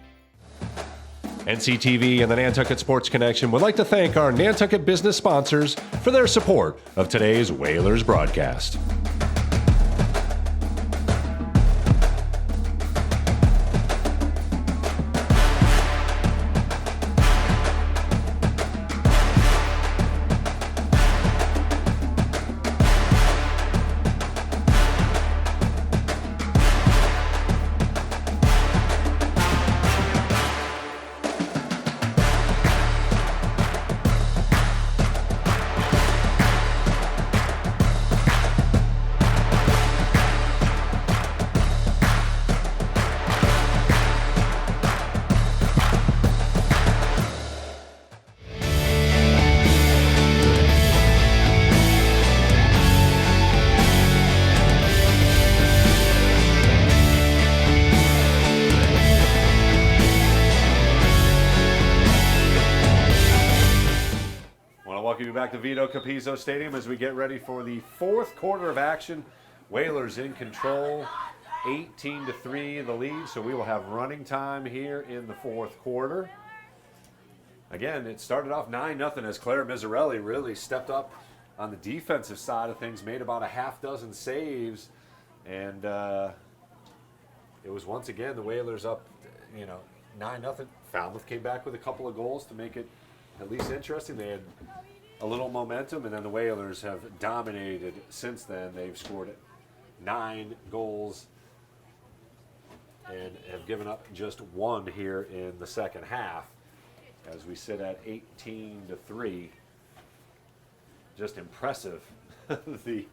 Speaker 9: NCTV and the Nantucket Sports Connection would like to thank our Nantucket business sponsors for their support of today's Whalers broadcast.
Speaker 12: Back to Vito Capizzo Stadium as we get ready for the fourth quarter of action. Whalers in control, 18-3 the lead, so we will have running time here in the fourth quarter. Again, it started off 9-0 as Claire Mizzarelli really stepped up on the defensive side of things, made about a half dozen saves, and it was once again the Whalers up, 9-0. Falmouth came back with a couple of goals to make it at least interesting. They had a little momentum, and then the Whalers have dominated since then. They've scored 9 goals and have given up just 1 here in the second half as we sit at 18-3. Just impressive, the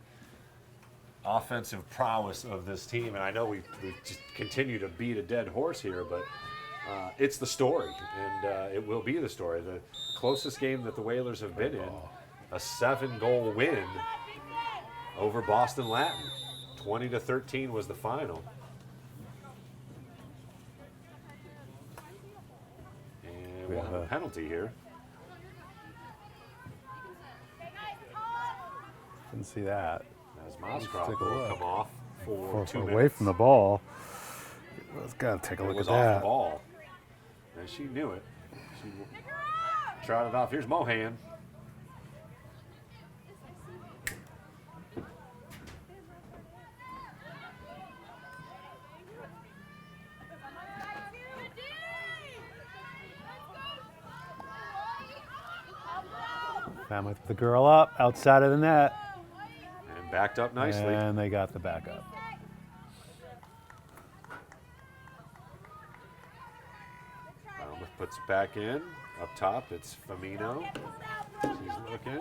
Speaker 12: offensive prowess of this team. And I know we just continue to beat a dead horse here, but it's the story, and it will be the story. The closest game that the Whalers have been in, a 7-goal win over Boston Latin. 20-13 was the final. And we'll have a penalty here.
Speaker 13: Didn't see that.
Speaker 12: As Moscroft will come off for 2 minutes.
Speaker 13: Away from the ball. Let's gotta take a look at that.
Speaker 12: Off the ball. And she knew it. She trotted off. Here's Mohan.
Speaker 13: Falmouth with the girl up, outside of the net.
Speaker 12: And backed up nicely.
Speaker 13: And they got the backup.
Speaker 12: Falmouth puts it back in. Up top, it's Firmino. She's looking.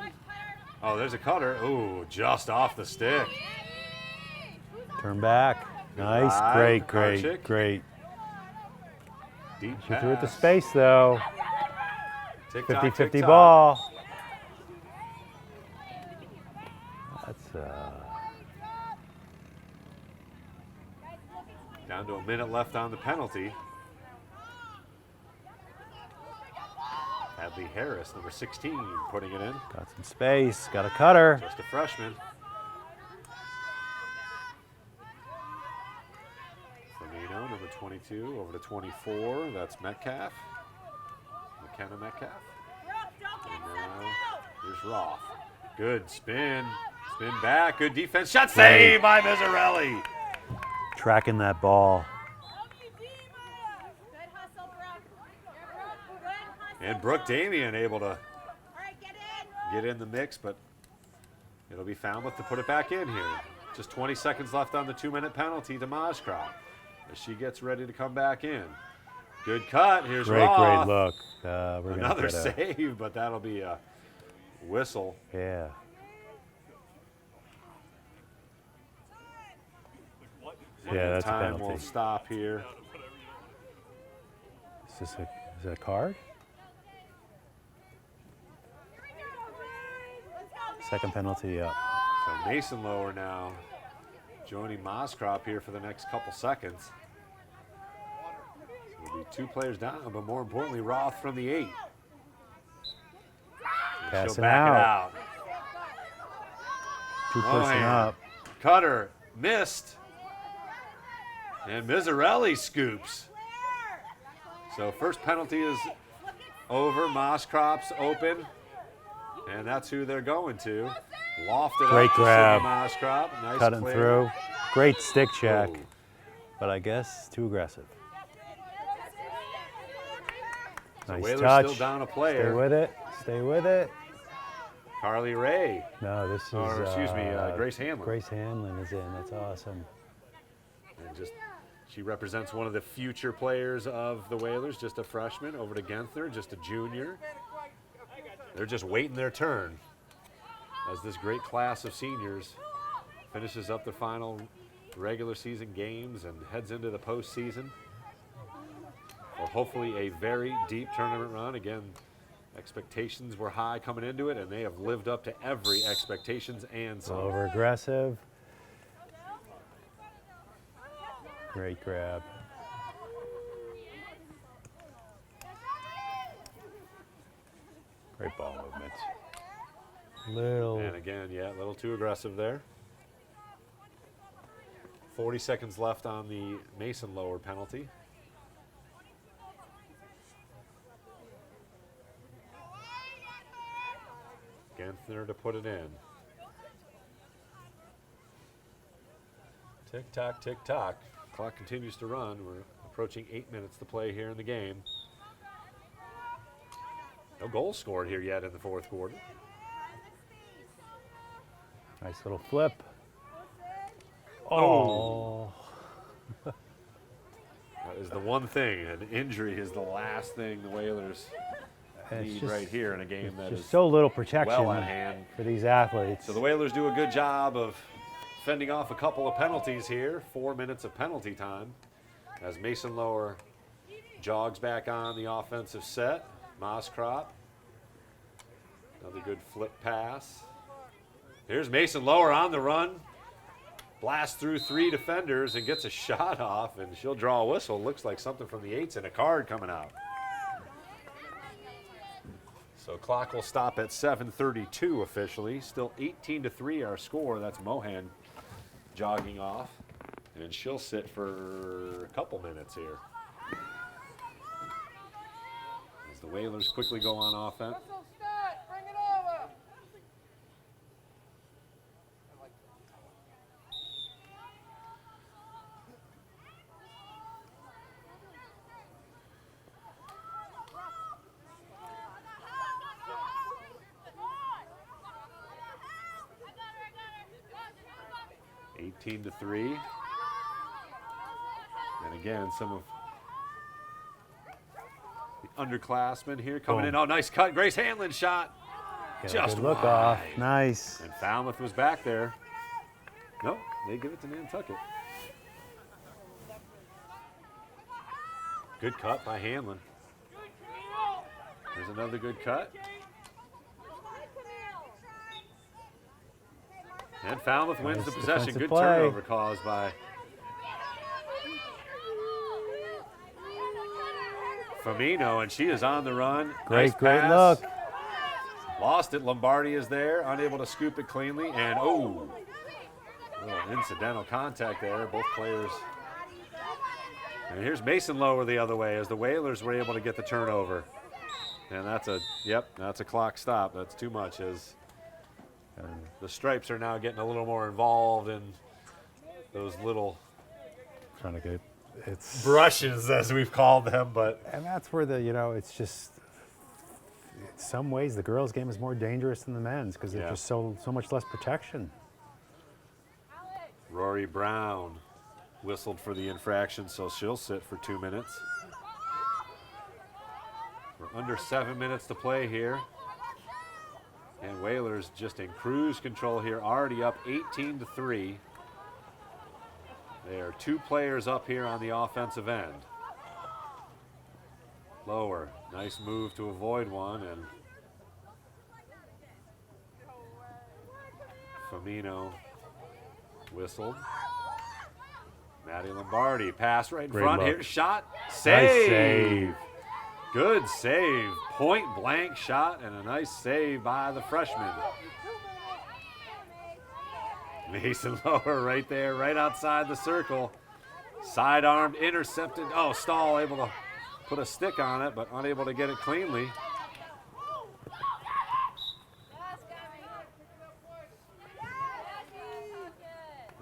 Speaker 12: Oh, there's a cutter. Ooh, just off the stick.
Speaker 13: Turn back. Nice,
Speaker 12: Drive,
Speaker 13: great.
Speaker 12: Deep
Speaker 13: She threw it to
Speaker 12: pass.
Speaker 13: space, though.
Speaker 12: Tick-tock,
Speaker 13: 50-50
Speaker 12: tick-tock.
Speaker 13: ball. That's
Speaker 12: down to a minute left on the penalty. Hadley Harris, number 16, putting it in.
Speaker 13: got some space, got a cutter.
Speaker 12: Just a freshman. Firmino, number 22, over to 24. That's Metcalf. McKenna Metcalf. And now here's Roth. Good spin. Spin back. Good defense. Shot saved by Mizzarelli.
Speaker 13: Tracking that ball.
Speaker 12: And Brooke Damien able to get in the mix, but it'll be Falmouth to put it back in here. Just 20 seconds left on the 2-minute penalty to Moscroft as she gets ready to come back in. Good cut. Here's Roth.
Speaker 13: Great look. We're
Speaker 12: Another
Speaker 13: gonna
Speaker 12: save, but that'll be a whistle.
Speaker 13: Yeah. Yeah, that's a
Speaker 12: Time
Speaker 13: penalty.
Speaker 12: will stop here.
Speaker 13: Is that a card? Second penalty up.
Speaker 12: So Mason Lower now joining Moscroft here for the next couple seconds. So it'll be 2 players down, but more importantly, Roth from the 8. And
Speaker 13: Passing
Speaker 12: she'll back it
Speaker 13: out.
Speaker 12: out.
Speaker 13: 2-person
Speaker 12: Mohan.
Speaker 13: up.
Speaker 12: Cutter missed. And Mizzarelli scoops. So first penalty is over. Moscroft's open. And that's who they're going to. Lofted
Speaker 13: Great
Speaker 12: up
Speaker 13: grab.
Speaker 12: to Moscroft. Nice
Speaker 13: Cutting
Speaker 12: clear.
Speaker 13: through. Great stick check.
Speaker 12: Oh.
Speaker 13: But I guess too aggressive.
Speaker 12: So
Speaker 13: Nice
Speaker 12: Whalers
Speaker 13: touch.
Speaker 12: still down a player.
Speaker 13: Stay with it. Stay with it.
Speaker 12: Carly Ray.
Speaker 13: No, this is.
Speaker 12: Or, excuse me, Grace Hanlon.
Speaker 13: Grace Hanlon is in. That's awesome.
Speaker 12: And just, she represents one of the future players of the Whalers, just a freshman. Over to Genther, just a junior. They're just waiting their turn as this great class of seniors finishes up the final regular season games and heads into the postseason. Or hopefully a very deep tournament run. Again, expectations were high coming into it, and they have lived up to every expectations and some.
Speaker 13: Over aggressive. Great grab. Great ball movement. Little.
Speaker 12: And again, yeah, a little too aggressive there. 40 seconds left on the Mason Lower penalty. Genther to put it in. Tick tock, tick tock. Clock continues to run. We're approaching 8 minutes to play here in the game. No goals scored here yet in the fourth quarter.
Speaker 13: Nice little flip. Oh.
Speaker 12: That is the one thing. An injury is the last thing the Whalers need right here in a game that is
Speaker 13: just so little protection
Speaker 12: well at hand
Speaker 13: for these athletes.
Speaker 12: So the Whalers do a good job of fending off a couple of penalties here. 4 minutes of penalty time as Mason Lower jogs back on the offensive set. Moskrop. Another good flip pass. Here's Mason Lower on the run. Blasts through 3 defenders and gets a shot off, and she'll draw a whistle. Looks like something from the 8s and a card coming out. So clock will stop at 7:32 officially. Still 18-3 our score. That's Mohan jogging off. And she'll sit for a couple minutes here. As the Whalers quickly go on offense. 18-3. And again, some of the underclassmen here coming in. Oh, nice cut. Grace Hanlon shot. Just
Speaker 13: good look
Speaker 12: wide.
Speaker 13: off. Nice.
Speaker 12: And Falmouth was back there. No, they give it to Nantucket. Good cut by Hanlon. There's another good cut. And Falmouth wins the possession. Good turnover caused by Firmino, and she is on the run.
Speaker 13: Great,
Speaker 12: nice
Speaker 13: great
Speaker 12: pass.
Speaker 13: look.
Speaker 12: Lost it. Lombardi is there, unable to scoop it cleanly. And oh, a little incidental contact there. Both players. And here's Mason Lower the other way as the Whalers were able to get the turnover. And that's a clock stop. That's too much as the Stripes are now getting a little more involved in those little
Speaker 13: trying to get it's
Speaker 12: brushes, as we've called them,
Speaker 13: and that's where it's just in some ways the girls' game is more dangerous than the men's because there's just so much less protection.
Speaker 12: Rory Brown whistled for the infraction, so she'll sit for 2 minutes. We're under 7 minutes to play here. And Whalers just in cruise control here, already up 18-3. There are 2 players up here on the offensive end. Lower, nice move to avoid one, and Firmino whistled. Maddie Lombardi, pass right in front here, shot, save.
Speaker 13: Nice save.
Speaker 12: Good save, point blank shot, and a nice save by the freshman. Mason Lower right there, right outside the circle. Sidearmed, intercepted. Oh, Stahl able to put a stick on it, but unable to get it cleanly.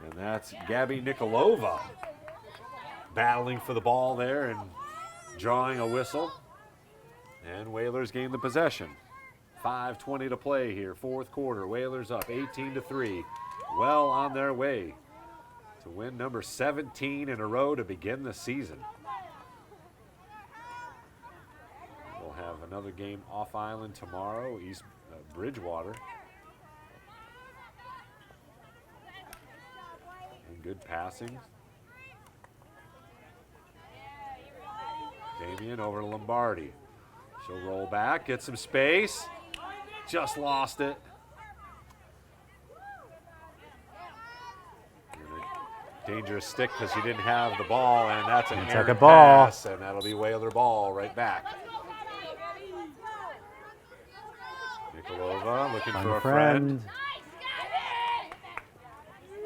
Speaker 12: And that's Gabby Nikolova battling for the ball there and drawing a whistle. And Whalers gain the possession. 5:20 to play here, fourth quarter. Whalers up 18-3. Well on their way to win number 17 in a row to begin the season. We'll have another game off island tomorrow, East Bridgewater. And good passing. Damian over to Lombardi. She'll roll back, get some space. Just lost it. Dangerous stick because she didn't have the ball, and that's an errant pass, and that'll be Whaler ball right back. Nikolova looking for a friend.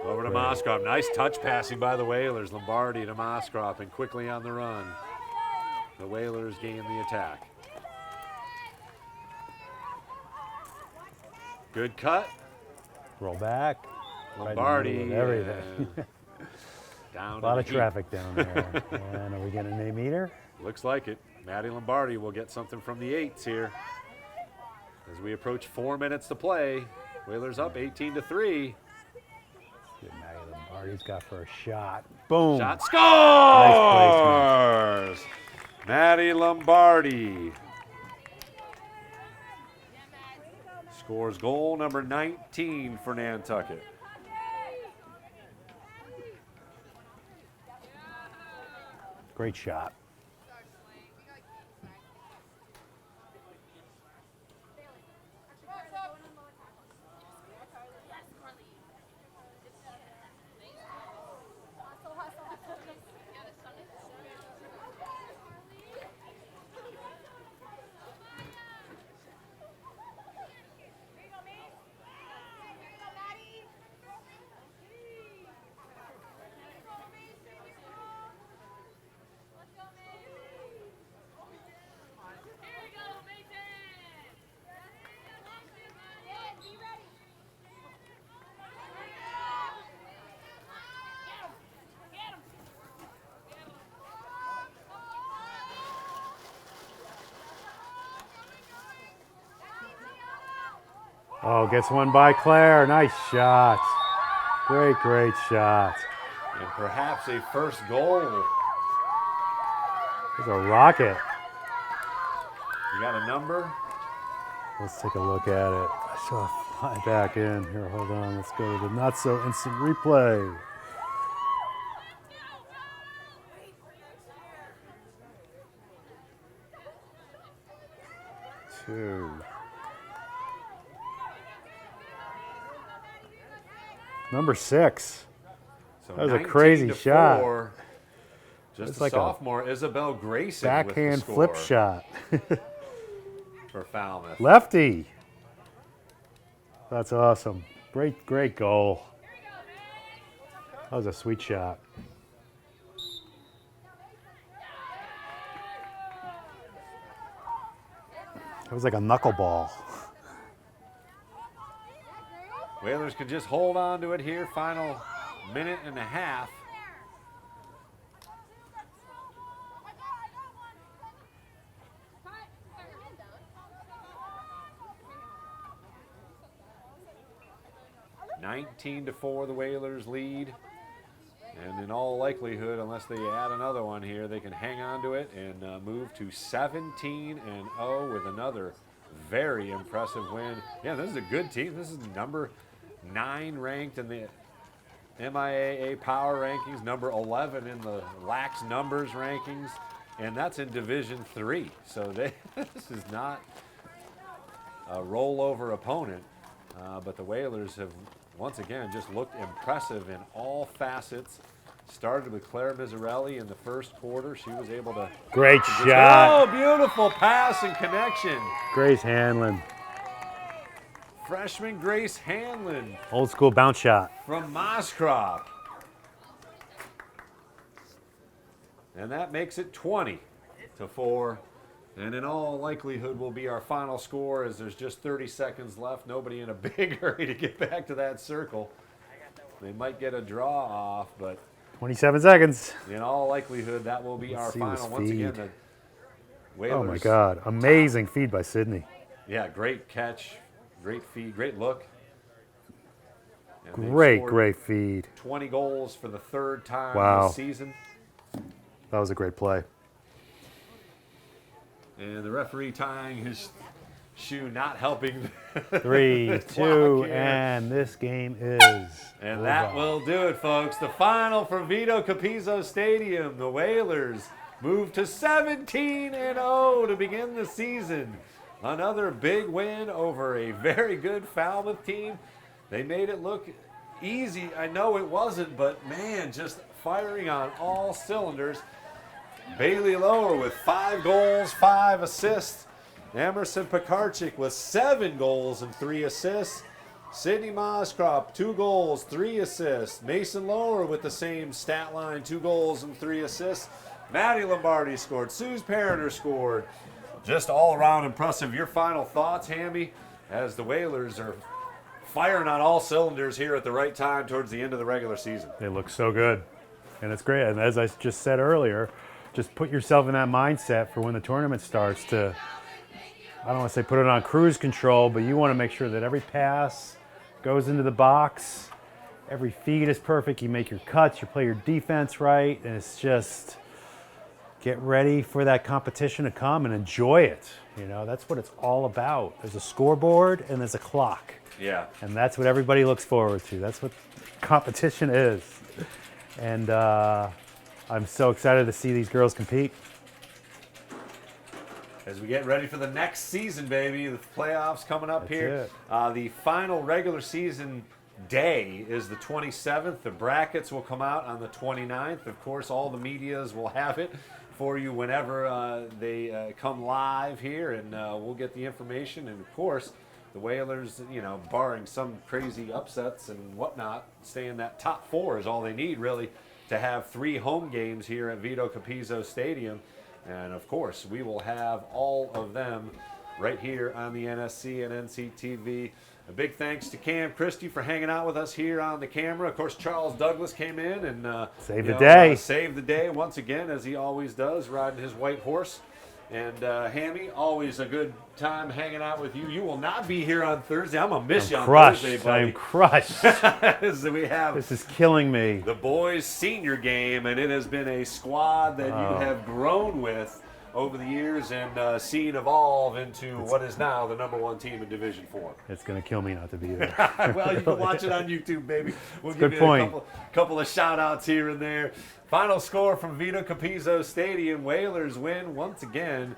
Speaker 12: Over to Moskrop. Nice touch passing by the Whalers. Lombardi to Moskrop, and quickly on the run. The Whalers gain the attack. Good cut.
Speaker 13: Roll back.
Speaker 12: Lombardi.
Speaker 13: Right everything.
Speaker 12: Down
Speaker 13: a lot of traffic down there. And are we getting a meter?
Speaker 12: Looks like it. Maddie Lombardi will get something from the 8s here. As we approach 4 minutes to play. Whalers up 18-3.
Speaker 13: Maddie Lombardi's got for a shot. Boom.
Speaker 12: Shot scores!
Speaker 13: Nice placement.
Speaker 12: Maddie Lombardi scores goal number 19 for Nantucket.
Speaker 13: Great shot. Oh, gets one by Claire. Nice shot. Great, great shot.
Speaker 12: And perhaps a first goal.
Speaker 13: There's a rocket.
Speaker 12: You got a number?
Speaker 13: Let's take a look at it. I saw it fly back in. Here, hold on. Let's go to the not-so-instant replay. Two. Number 6.
Speaker 12: So
Speaker 13: that was a crazy shot.
Speaker 12: Just
Speaker 13: it's
Speaker 12: a
Speaker 13: like
Speaker 12: sophomore, Isabel Grayson
Speaker 13: backhand
Speaker 12: with the
Speaker 13: flip
Speaker 12: score
Speaker 13: shot.
Speaker 12: for Falmouth.
Speaker 13: Lefty. That's awesome. Great, great goal. That was a sweet shot. It was like a knuckleball.
Speaker 12: Whalers can just hold on to it here. Final minute and a half. (19-4) the Whalers lead. And in all likelihood, unless they add another one here, they can hang on to it and move to 17-0 with another very impressive win. Yeah, this is a good team. This is number 9 ranked in the MIAA Power Rankings, number 11 in the Lax Numbers Rankings, and that's in Division 3. So this is not a rollover opponent, but the Whalers have once again just looked impressive in all facets. Started with Claire Miserelli in the first quarter. She was able to...
Speaker 13: Great shot.
Speaker 12: Oh, beautiful pass and connection.
Speaker 13: Grace Hanlon.
Speaker 12: Freshman Grace Hanlon.
Speaker 13: Old school bounce shot.
Speaker 12: From Moscrop. And that makes it 20-4. And in all likelihood will be our final score as there's just 30 seconds left. Nobody in a big hurry to get back to that circle. They might get a draw off, but
Speaker 13: 27 seconds.
Speaker 12: in all likelihood that will be our final. Once again, the Whalers.
Speaker 13: Oh my God, amazing feed by Sydney.
Speaker 12: Yeah, great catch, great feed, great look. And
Speaker 13: Great feed.
Speaker 12: 20 goals for the 3rd time this season.
Speaker 13: That was a great play.
Speaker 12: And the referee tying his shoe, not helping.
Speaker 13: 3, 2, and this game is
Speaker 12: And
Speaker 13: over.
Speaker 12: that will do it, folks. The final for Vito Capizzo Stadium. The Whalers move to 17-0 to begin the season. Another big win over a very good Falmouth team. They made it look easy. I know it wasn't, but man, just firing on all cylinders. Bailey Lower with 5 goals, 5 assists. Emerson Pekarczyk with 7 goals and 3 assists. Sydney Moscrop, 2 goals, 3 assists. Mason Lower with the same stat line, 2 goals and 3 assists. Maddie Lombardi scored. Suze Parenter scored. Just all around impressive. Your final thoughts, Hammy, as the Whalers are firing on all cylinders here at the right time towards the end of the regular season.
Speaker 13: They look so good, and it's great. And as I just said earlier, just put yourself in that mindset for when the tournament starts to, I don't want to say put it on cruise control, but you want to make sure that every pass goes into the box, every feed is perfect, you make your cuts, you play your defense right, and it's just get ready for that competition to come and enjoy it. You know, that's what it's all about. There's a scoreboard and there's a clock.
Speaker 12: Yeah.
Speaker 13: And that's what everybody looks forward to. That's what competition is. And I'm so excited to see these girls compete.
Speaker 12: As we get ready for the next season, baby, the playoffs coming up here. The final regular season day is the 27th. The brackets will come out on the 29th. Of course, all the medias will have it for you whenever they come live here, and we'll get the information. And of course, the Whalers, you know, barring some crazy upsets and whatnot, stay in that top 4 is all they need, really, to have 3 home games here at Vito Capizzo Stadium. And of course, we will have all of them right here on the NSC and NCTV. A big thanks to Cam Christie for hanging out with us here on the camera. Of course, Charles Douglas came in and
Speaker 13: saved the day.
Speaker 12: Saved the day once again, as he always does, riding his white horse. And Hammy, always a good time hanging out with you. You will not be here on Thursday. I'm going to miss you on Thursday, buddy.
Speaker 13: I'm crushed.
Speaker 12: So we have
Speaker 13: this is killing me.
Speaker 12: The boys' senior game, and it has been a squad that you have grown with over the years and seen evolve into what is now the #1 team in Division 4.
Speaker 13: It's going to kill me not to be there.
Speaker 12: Well, you can watch it on YouTube, baby. We'll
Speaker 13: Good
Speaker 12: give
Speaker 13: point.
Speaker 12: you a couple of shout-outs here and there. Final score from Vito Capizzo Stadium. Whalers win once again,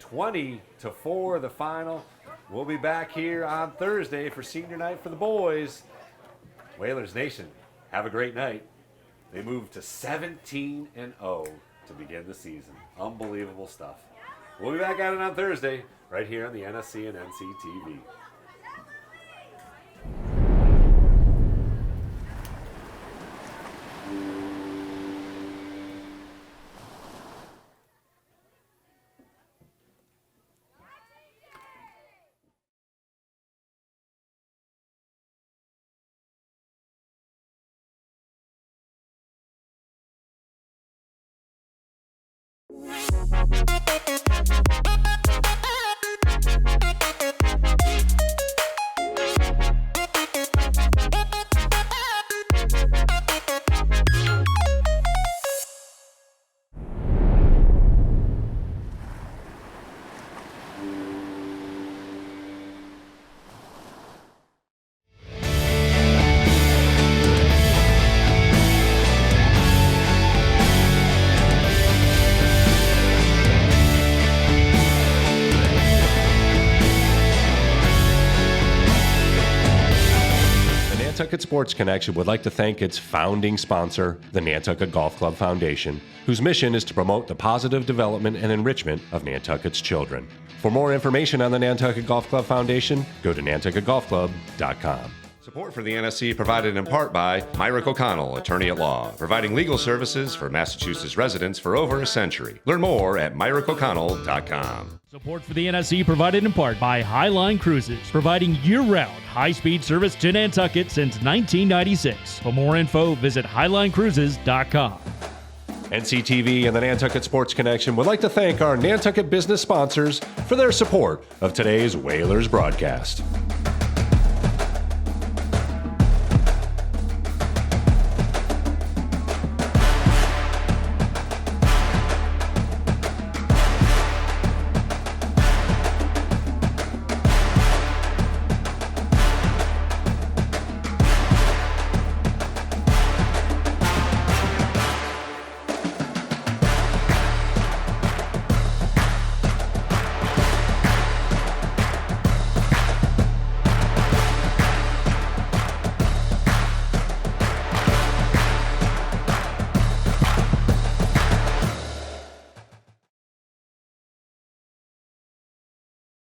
Speaker 12: 20-4 the final. We'll be back here on Thursday for senior night for the boys. Whalers Nation, have a great night. They moved to 17-0 to begin the season. Unbelievable stuff. We'll be back at it on Thursday, right here on the NSC and NCTV.
Speaker 9: Nantucket Sports Connection would like to thank its founding sponsor, the Nantucket Golf Club Foundation, whose mission is to promote the positive development and enrichment of Nantucket's children. For more information on the Nantucket Golf Club Foundation, go to nantucketgolfclub.com.
Speaker 12: Support for the NSC provided in part by Myrick O'Connell, attorney at law, providing legal services for Massachusetts residents for over a century. Learn more at myrickoconnell.com.
Speaker 11: Support for the NSC provided in part by Highline Cruises, providing year-round high-speed service to Nantucket since 1996. For more info, visit highlinecruises.com.
Speaker 9: NCTV and the Nantucket Sports Connection would like to thank our Nantucket business sponsors for their support of today's Whalers broadcast.